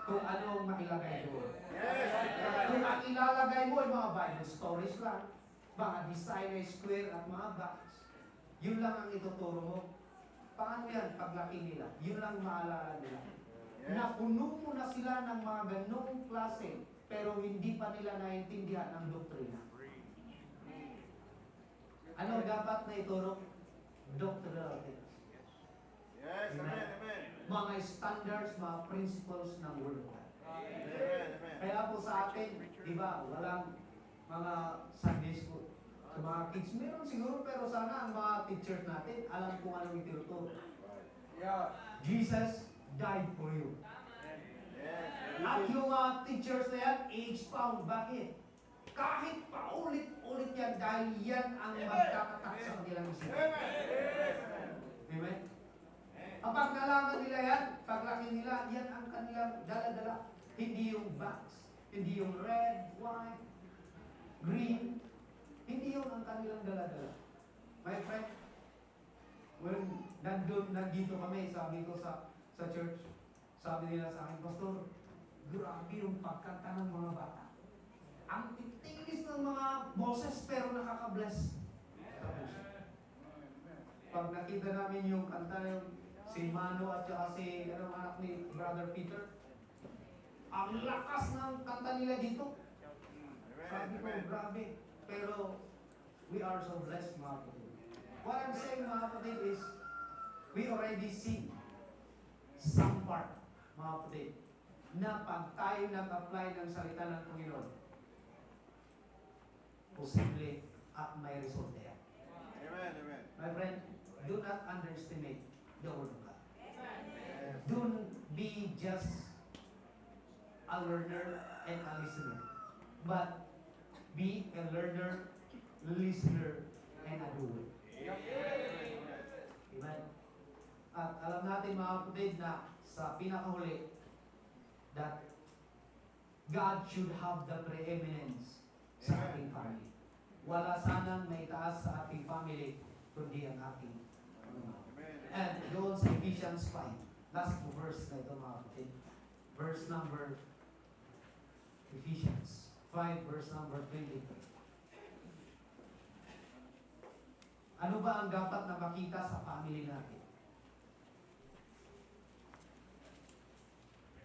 kung anong mailagay doon. Yes. Kung ang ilalagay mo ay mga Bible stories lang, mga design na square at mga box, yun lang ang ituturo mo. Paano yan paglaki nila? Yun lang maalala nila. Napuno mo na sila ng mga ganong klase, pero hindi pa nila naintindihan ang doktrina. Ano dapat na ituro? Doctrinal things. Yes. Amen. Amen. Mga standards, mga principles ng Word of God. Amen. Amen. Kaya po sa atin, di ba, walang mga Sunday school. Sa mga kids, meron siguro, pero sana ang mga teachers natin, alam kung anong itinuturo. Yeah. Jesus died for you. Yes. At yung mga teachers na yan, age-bound. Bakit? Kahit paulit-ulit yan, dahil yan ang magkakatak sa kanilang isipan. Amen? Kapag nalaman nila yan, paglaki nila, yan ang kanilang dala-dala. Hindi yung box, hindi yung red, white, green. Hindi yun ang kanilang dala-dala. My friend, when nandito kami, sabi ko sa church, sabi nila sa akin, Pastor, grabe yung pagkanta ng mga bata. Ang titinis ng mga boses pero nakaka-bless. Tapos, pag nakita namin yung kanta yung si Mano at saka si anak ni Brother Peter, ang lakas ng kanta nila dito. Sabi ko, grabe. Pero we are so blessed, mga kapatid. What I'm saying, mga kapatid, is we already see some part, mga kapatid, na pag tayo nag-apply ng salita ng Panginoon, posible at may result yan. Amen. Amen. My friend, do not underestimate the Word of God. Don't be just a learner and a listener, but be a learner, listener, and a doer. Amen. At alam natin mga kapatid na sa pinakahuli, that God should have the preeminence sa ating family. Wala sanang may taas sa ating family, kundi ang ating Panginoon. And doon sa Ephesians 5, last verse na ito mga kapatid. Verse number, Ephesians 5, verse number 23. Ano ba ang dapat na makita sa family natin?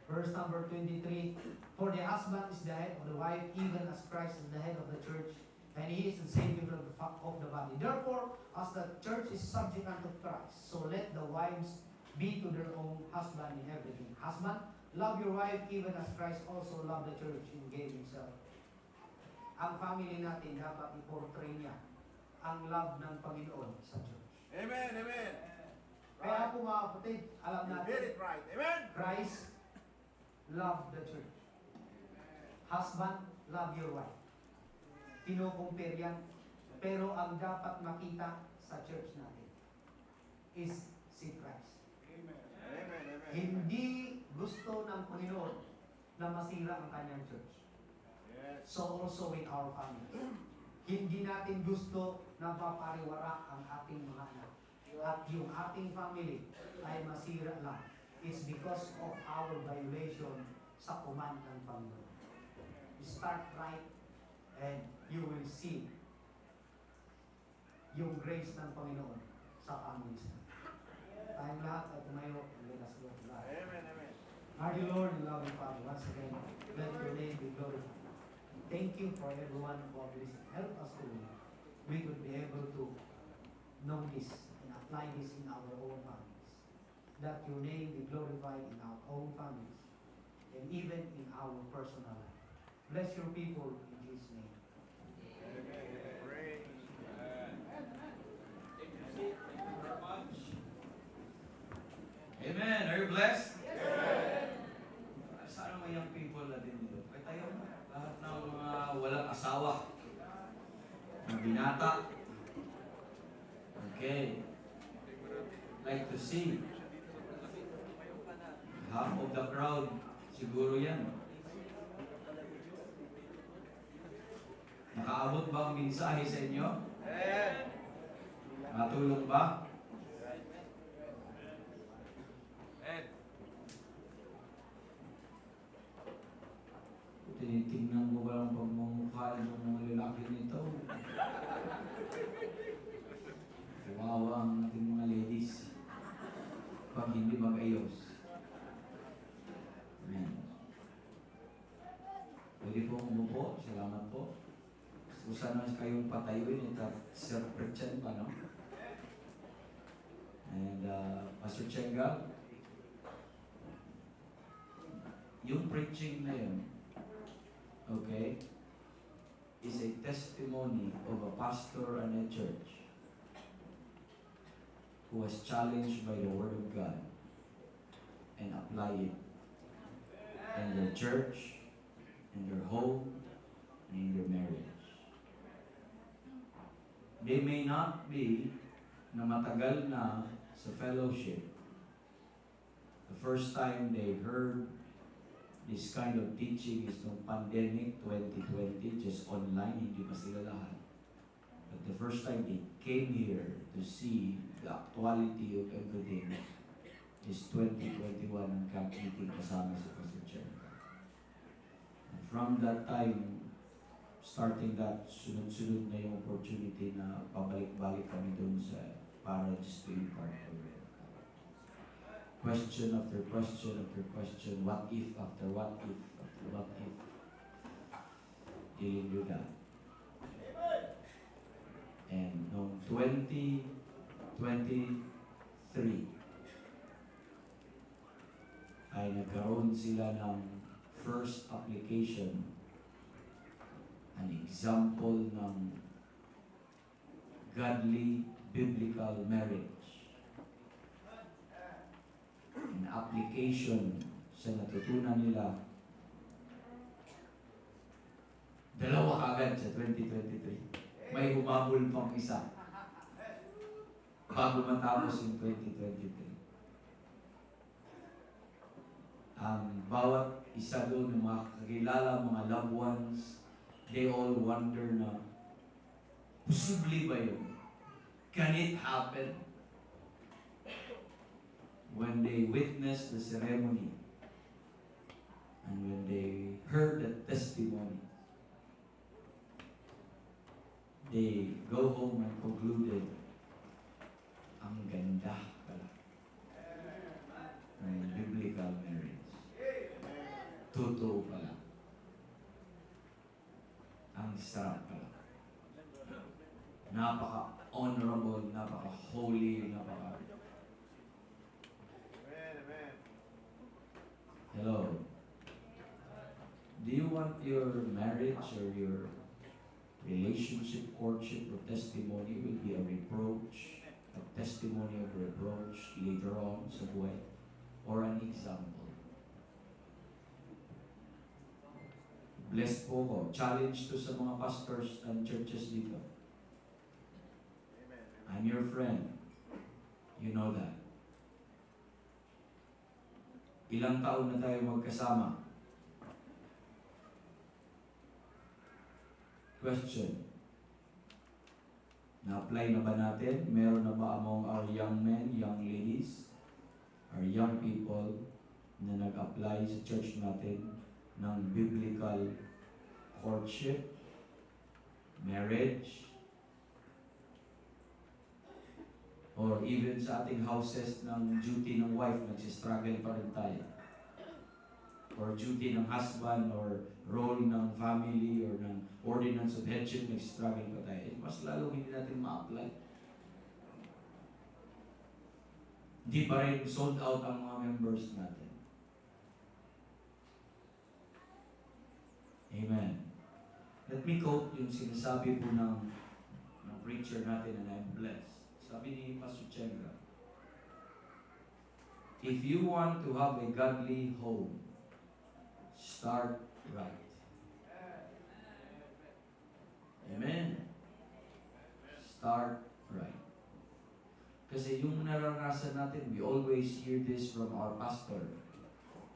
Verse number 23, for the husband is the head of the wife, even as Christ is the head of the church, and he is the Savior of the body. Therefore, as the church is subject unto Christ, so let the wives be to their own husband in everything. Husband, love your wife even as Christ also loved the church and gave himself. Ang family natin dapat i-portray niya ang love ng Panginoon sa church. Amen. Amen. Kaya po mga kapatid, alam You natin, did it right. Amen. Christ love the church. Husband, love your wife. Kino-compare yan. Pero ang dapat makita sa church natin is si Christ. Amen. Amen. Hindi gusto ng Panginoon na masira ang kanyang church. Yes. So also in our family. Hindi natin gusto na papariwara ang ating mga anak. At yung ating family ay masira lang. It's because of our violation sa command ng Panginoon. You start right and you will see yung grace ng Panginoon sa families natin. Tayong lahat ay tumayo and let us go to God. Amen. Amen. Our dear Lord and loving Father, once again, let your name be glorified. Thank you for everyone who have listened. Help us to we could be able to know this and apply this in our own families. That your name be glorified in our own families and even in our personal life. Bless your people in Jesus' name. Praise. Amen. Are you blessed? Sana may young people na din dito. Ay tayo na. Lahat ng mga asawa. Mga binata. Okay. Like to see. Half of the crowd, siguro yan. Nakaabot ba ang mensahe sa inyo? Nakatulong ba? Amen. Tinitingnan mo ba ang pagmumukha ng mga lalaki nito? Kawawa ang ating mga ladies pag hindi mag-ayos. Amen. Pwede po umupo. Salamat po. Gusto sana kayong patayuin at self-pretend pa, no? And Pastor Chenga, yung preaching na yun, okay, is a testimony of a pastor and a church who was challenged by the Word of God and apply it in their church, in their home, and in their marriage. They may not be na matagal na sa fellowship. The first time they heard this kind of teaching is nung pandemic 2020, just online, hindi pa sila lahat. But the first time they came here to see the actuality of everything is 2021 ang camp meeting kasama si Pastor Chen. And from that time, starting that, sunod-sunod na yung opportunity na pabalik-balik kami dun sa para just to impart the word. Question after question after question, what if after what if after what if, dealing with that. And noong 2023 ay nagkaroon sila ng first application, an example ng godly biblical marriage. An application sa natutunan nila. Dalawa kaagad sa 2023. May humabol pang isa bago matapos yung 2023. Ang bawat isa doon ng mga kakilala, mga loved ones, they all wonder na, posible ba yun? Can it happen? When they witnessed the ceremony and when they heard the testimony, they go home and concluded, ang ganda pala ng biblical marriage. Totoo pala. Ang sarap pala. Napaka-honorable, napaka-holy, Hello. Do you want your marriage or your relationship, courtship, or testimony will be a reproach, a testimony of reproach later on sa buhay, or an example? Blessed po ko. Challenge to sa mga pastors and churches dito. I'm your friend. You know that. Ilang taon na tayo magkasama? Question. Na-apply na ba natin? Meron na ba among our young men, young ladies, our young people na nag-apply sa church natin ng biblical courtship, marriage, or even sa ating houses ng duty ng wife, nagsistruggle pa rin tayo. Or duty ng husband, or role ng family, or ng ordinance of headship, nagsistruggle pa tayo. Mas lalo hindi natin ma-apply. Hindi pa rin sold out ang mga members natin. Amen. Let me quote yung sinasabi po ng preacher natin, and I'm blessed. Sabi ni Pastor Chenga, if you want to have a godly home, start right. Start right. Kasi yung naranasan natin, we always hear this from our pastor.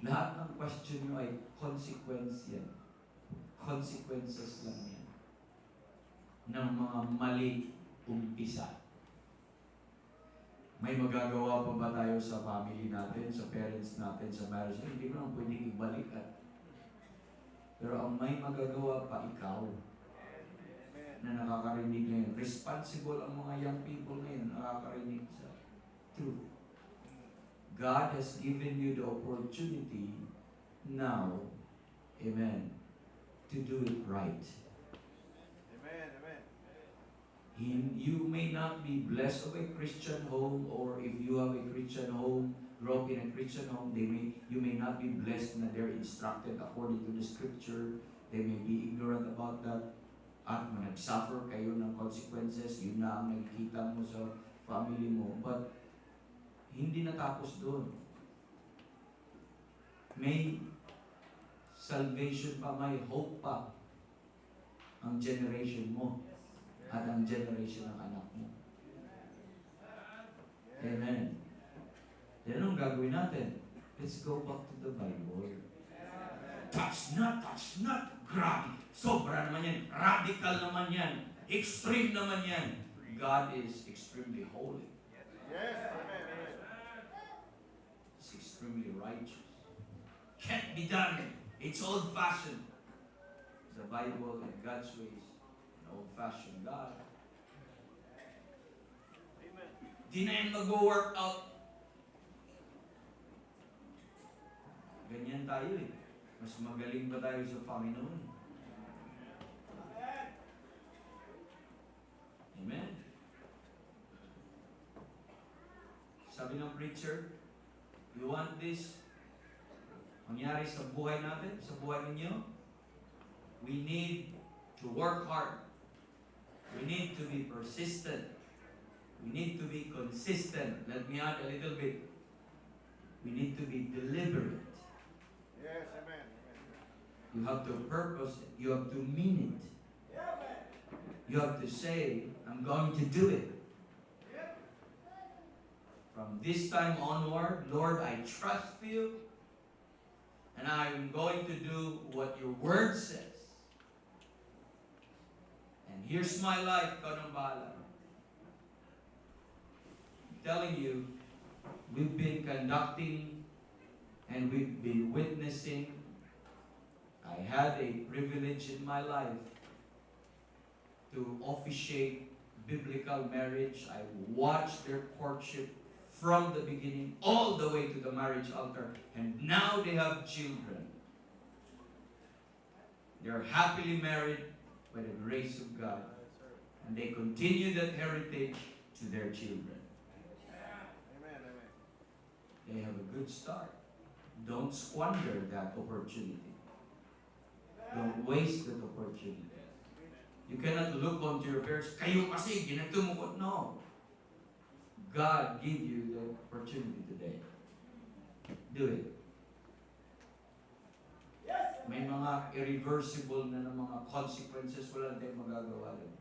Lahat ng question nyo ay consequence yan. Consequences lang yan. Ng mga mali umpisa. May magagawa pa ba tayo sa family natin, sa parents natin, sa marriage natin? Hindi mo naman pwedeng ibalik. Pero ang may magagawa pa ikaw na nakakarinig ngayon. Responsible ang mga young people ngayon nakakarinig sa truth. God has given you the opportunity now, amen, to do it right. Amen. Amen. You may not be blessed of a Christian home, or if you have a Christian home, grow up in a Christian home, you may not be blessed na they're instructed according to the scripture. They may be ignorant about that. At nag-suffer kayo ng consequences, yun na ang nakikita mo sa family mo. But, hindi natapos doon. May salvation pa, may hope pa ang generation mo at ang generation ng anak mo. Amen. Then anong gagawin natin? Let's go back to the Bible. Touch not. Grabe. Sobra naman yan. Radical naman yan. Extreme naman yan. God is extremely holy. Yes. Amen. He's extremely righteous. Can't be done. It's old-fashioned. The Bible and God's ways, an old-fashioned God. Amen. Di na yan mag-work out. Ganyan tayo eh. Mas magaling ba tayo sa Panginoon? Amen? Sabi ng preacher, you want this mangyari sa buhay natin, sa buhay ninyo? We need to work hard. We need to be persistent. We need to be consistent. Let me add a little bit. We need to be deliberate. Yes. Amen. You have to purpose it. You have to mean it. You have to say, I'm going to do it. From this time onward, Lord, I trust you, and I am going to do what your word says. And here's my life, Kanong Bahala. I'm telling you, we've been conducting and we've been witnessing. I had a privilege in my life to officiate biblical marriage. I watched their courtship from the beginning all the way to the marriage altar. And now they have children. They're happily married by the grace of God. And they continue that heritage to their children. Amen. They have a good start. Don't squander that opportunity. Don't waste that opportunity. You cannot look onto your parents, kayo kasi, ginagtumukot. No. God give you the opportunity today. Do it. May mga irreversible na mga consequences, wala tayong magagawa rin.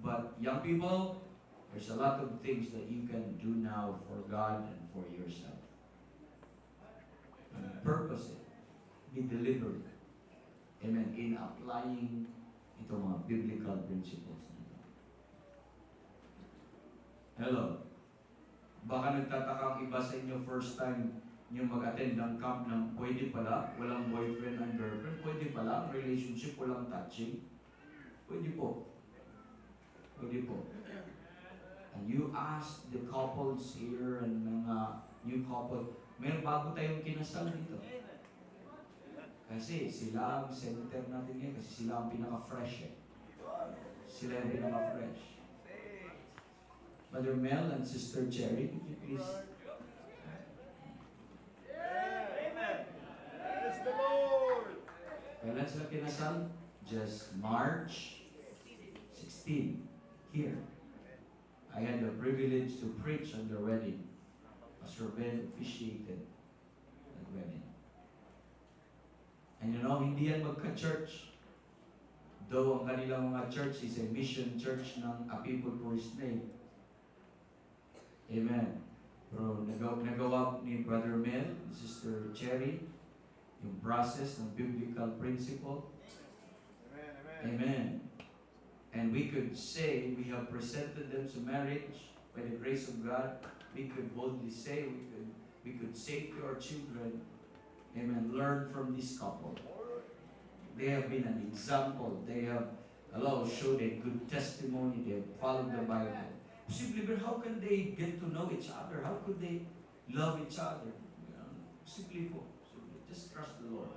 But young people, there's a lot of things that you can do now for God and for yourself. And purpose it. Be deliberate. Amen. In applying itong mga biblical principles nito. Hello. Baka nagtataka ang iba sa inyo first time nyo mag-attend ng camp ng pwede pala, walang boyfriend and girlfriend, pwede pala, ang relationship, walang touching. Pwede po. Pwede po. And you ask the couples here and mga new couple, may bago tayong kinasal dito. Kasi sila ang center natin ngayon, kasi sila ang pinaka-fresh eh. Sila ang pinaka-fresh. Brother Mel and Sister Cherry, could you please? Amen. Praise the Lord. Kailan sila kinasal? Just March 16, here. I had the privilege to preach on their wedding. Pastor Ben officiated that wedding. And you know, hindi yan magka-church. Though ang kanilang mga church is a mission church ng A People for His Name. Amen. Pero nagawa ni Brother Mel, Sister Cherry, yung process ng biblical principle. Amen. Amen. Amen. And we could say, we have presented them to marriage by the grace of God. We could boldly say, we could say to our children, amen, learn from this couple. They have been an example. They have showed a good testimony. They have followed the Bible. Simply, but how can they get to know each other? How could they love each other? Simply po. Just trust the Lord.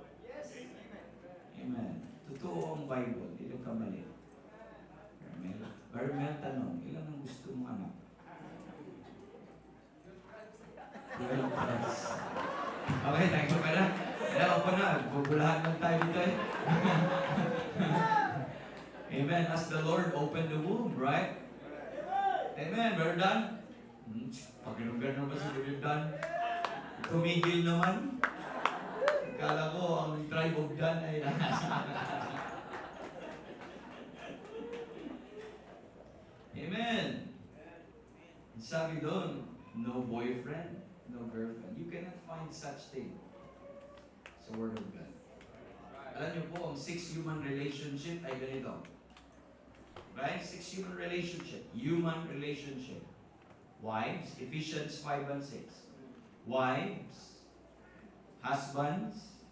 Amen. Totoo ang Bible. Hindi ka mali. Pero may tanong, ilan ang gusto mong anak? 12 plus. Okay, thank you pala. Ako pa na, bubulahan lang tayo dito eh. Amen. As the Lord opened the womb, right? Amen. Brother Dan? Pag-ganun ba si Brother Dan? Tumigil naman. Kala ko, ang tribe of Dan ay Amen. Sabi doon, no boyfriend, no girlfriend. You cannot find such thing sa Word of God. Alam niyo po, ang 6 human relationship ay ganito. Right? 6 human relationship. Human relationship. Wives, Ephesians 5 and 6. Wives, husbands,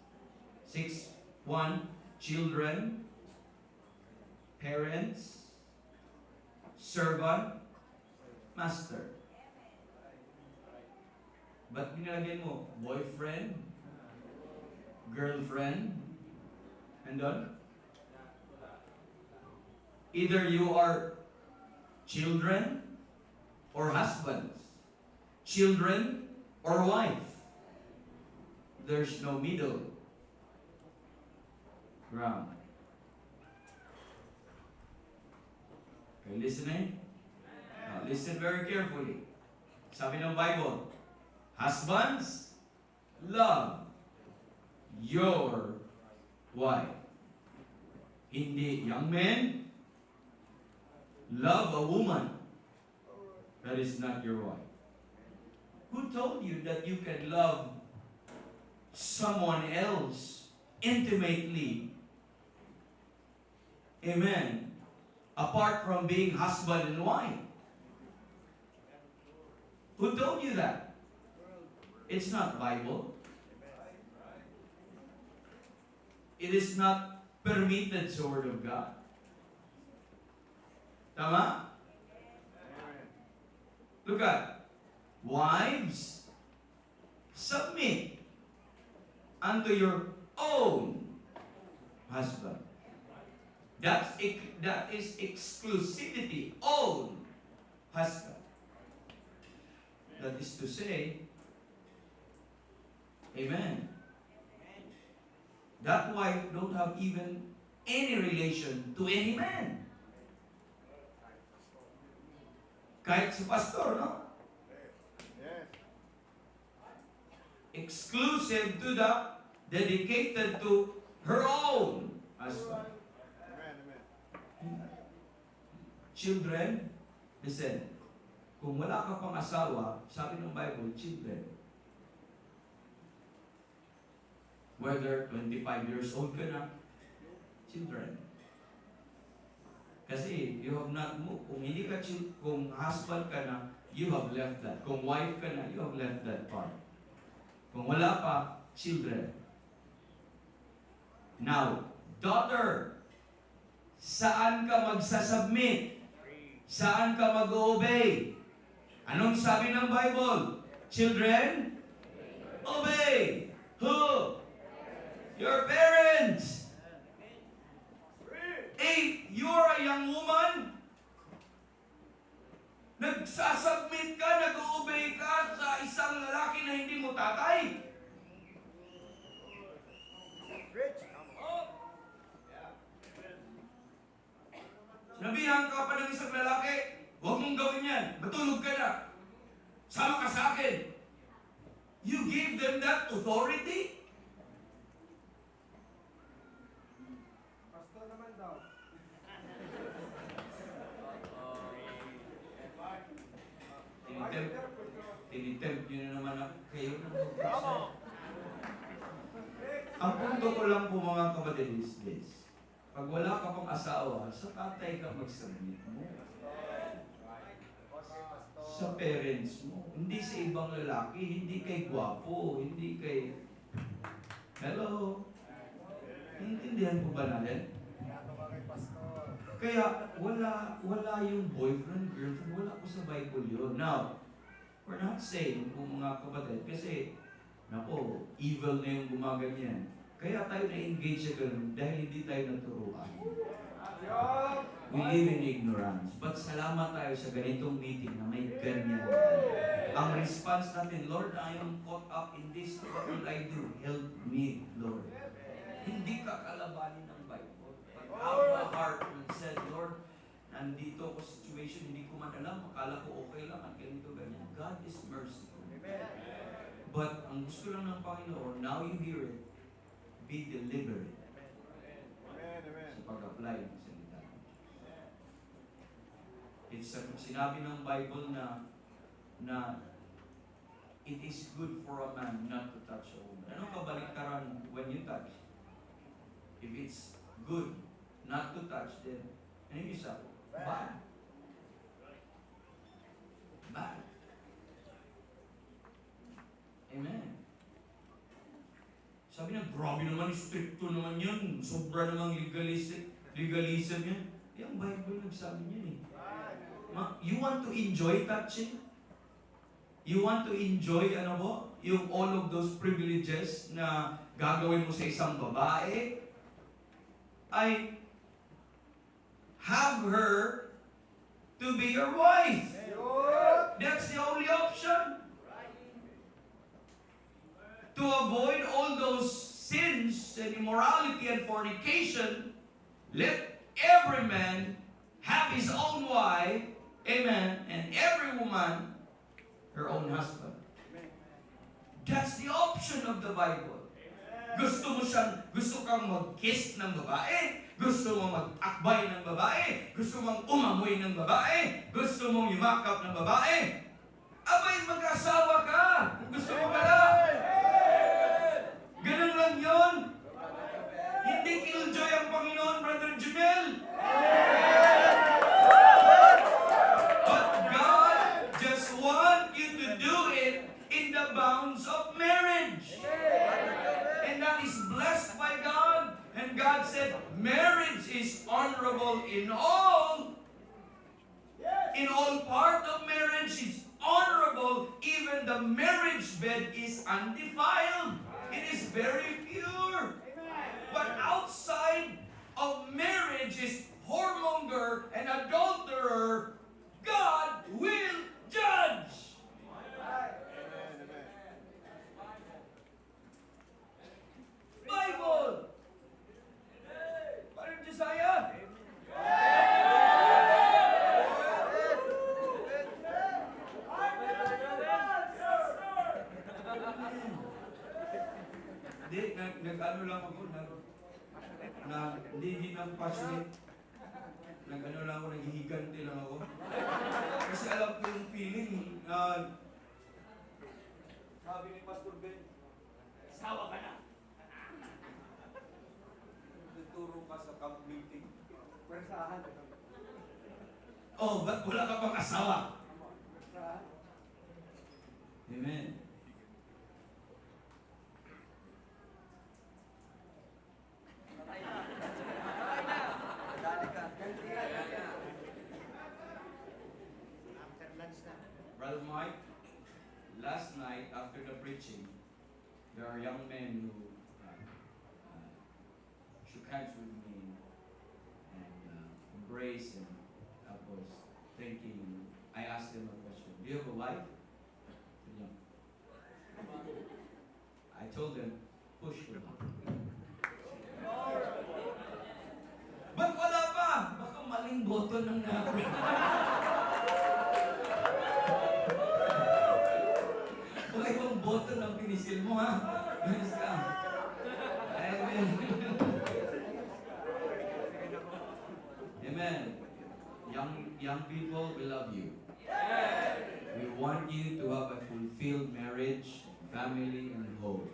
6:1, children, parents, servant, master. Ba't ginagay mo? Boyfriend, girlfriend, and on? Either you are children or husbands, children or wife. There's no middle ground. Are you listening? Now listen very carefully. Sabi ng Bible, husbands, love your wife. Hindi young men, love a woman that is not your wife. Who told you that you can love someone else intimately? Amen. Apart from being husband and wife. Who told you that? It's not Bible. It is not permitted sa Word of God. Tama? Look at, wives, submit unto your own husband. That is exclusivity, own husband. That is to say, amen. That wife don't have even any relation to any man. Kahit si pastor, no? Yes. Exclusive to the, dedicated to her own husband. Amen. Amen. Children, listen, kung wala ka pang asawa, sabi ng Bible, children. Whether 25 years old ka na, children. Kasi you have not moved. Kung hindi ka kung husband ka na, you have left that. Kung wife ka na, you have left that part. Kung wala pa, children. Now, daughter, saan ka magsasubmit? Saan ka mag-obey? Anong sabi ng Bible? Children, obey. Who? Your parents. If you're a young woman, nagsasubmit ka, nag-obey ka sa isang lalaki na hindi mo tatay. Sinabihan ka pa ng isang lalaki, huwag mong gawin yan, matulog ka na. Sama ka sa akin. You gave them that authority? Pastor naman daw. tempt nyo na naman ako. Kayo na mag-present. Ang punto ko lang po mga kapatid is this. Pag wala ka pang asawa, sa tatay ka mag-submit mo. Sa parents mo. Hindi sa ibang lalaki, hindi kay gwapo, hindi kay... Hello? Intindihan po ba natin? Kaya wala yung boyfriend, girlfriend, wala po sa Bible yun. Now, we're not saying po mga kapatid, kasi, nako, evil na yung gumaganyan. Kaya tayo na-engage sa ganun dahil hindi tayo naturuan. We live in ignorance. But salamat tayo sa ganitong meeting na may ganyan. Ang response natin, Lord, I am caught up in this. What will I do? Help me, Lord. Hindi ka kalabanin ng Bible. But our heart will say, Lord, nandito ako sa situation, hindi ko man alam, akala ko okay lang, at ganito, ganyan. God is merciful. But ang gusto lang ng Panginoon, now you hear it, be deliberate sa pag-apply ng salita. It's sinabi ng Bible na it is good for a man not to touch a woman. Anong kabaliktaran when you touch? If it's good not to touch, then ano yung isa? Bad. Bad. Amen. Sabi na, grabe naman, stricto naman yun. Sobra namang legalism yan. Yung Bible nagsabi niyan eh. You want to enjoy touching? You want to enjoy, ano po? Yung all of those privileges na gagawin mo sa isang babae? I have her to be your wife. That's the only option. To avoid all those sins and immorality and fornication, let every man have his own wife, amen, and every woman her own husband. That's the option of the Bible. Gusto kang mag-kiss ng babae, gusto mong mag-akbay ng babae, gusto mong umamoy ng babae, gusto mong yumakap ng babae, abay mag-asawa ka, kung gusto mo pala. Ganun lang yun. Hindi killjoy ang Panginoon, Brother Jumel. But God just want you to do it in the bounds of marriage. And that is blessed by God. And God said, marriage is honorable in all. In all part of marriage is honorable. Even the marriage bed is undefiled. It is very pure. But outside of marriage is whoremonger and adulterer. God will judge. Bible. Parang Josiah. Hindi, nag-ano lang ako, hindi na passionate. Nag-ano lang ako, naghihigante lang ako. Kasi alam ko yung feeling, sabi ni Pastor Ben, sawa ka na. Tuturo ka sa camp meeting. Pwersahan. Oh, ba't wala ka pang asawa? Pwersahan. Amen. Brother Mike, last night after the preaching, there are young men who shook hands with me and embraced and I was thinking, I asked them a question, do you have a wife? No. I told them, push them up. Ba't wala pa? Baka maling boto ng namin. Baka ibang boto ng pinisil mo ha. Bilis ka. Amen. Amen. Young people, we love you. We want you to have a fulfilled marriage, family, and home.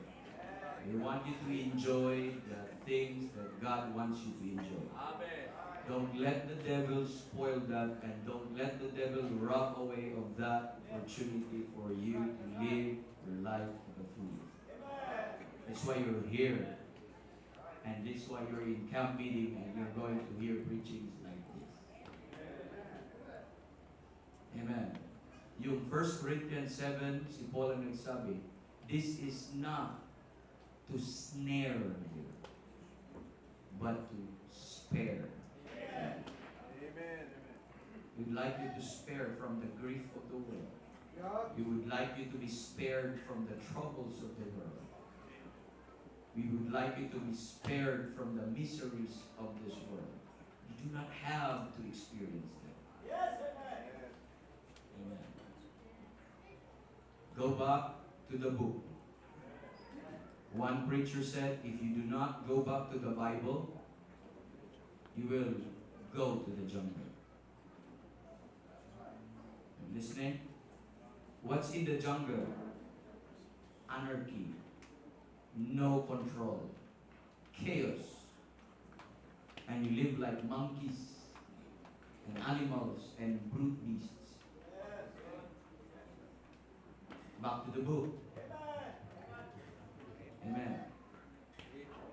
We want you to enjoy the things that God wants you to enjoy. Amen. Don't let the devil spoil that, and don't let the devil rob away of that opportunity for you to live your life to the fullest. That's why you're here. And that's why you're in camp meeting and you're going to hear preachings like this. Amen. Yung 1 Corinthians 7, si Paul ang nagsabi, this is not to snare you, but to spare. Amen. We'd like you to spare from the grief of the world. Yup. We would like you to be spared from the troubles of the world. We would like you to be spared from the miseries of this world. You do not have to experience them. Amen. Go back to the book. One preacher said, if you do not go back to the Bible, you will go to the jungle. You listening? What's in the jungle? Anarchy. No control. Chaos. And you live like monkeys and animals and brute beasts. Back to the book. Amen.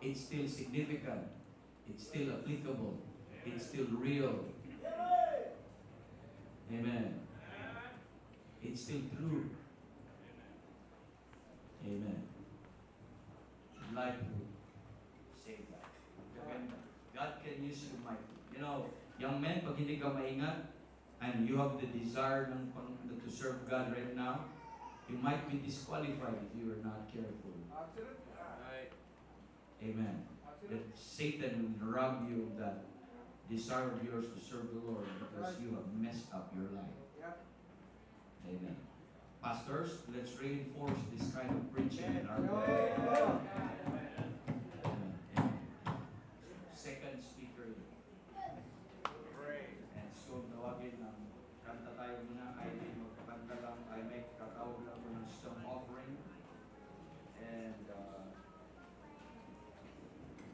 It's still significant. It's still applicable. It's still real. Amen. It's still true. Amen. I'd like to say that. God can use you mightily. You know, young men, pag hindi ka maingat, and you have the desire to serve God right now, you might be disqualified if you are not careful. Absolutely. Right. Amen. Absolutely. That Satan will rob you of that desire of yours to serve the Lord because you have messed up your life. Yep. Amen. Pastors, let's reinforce this kind of preaching in our Yup.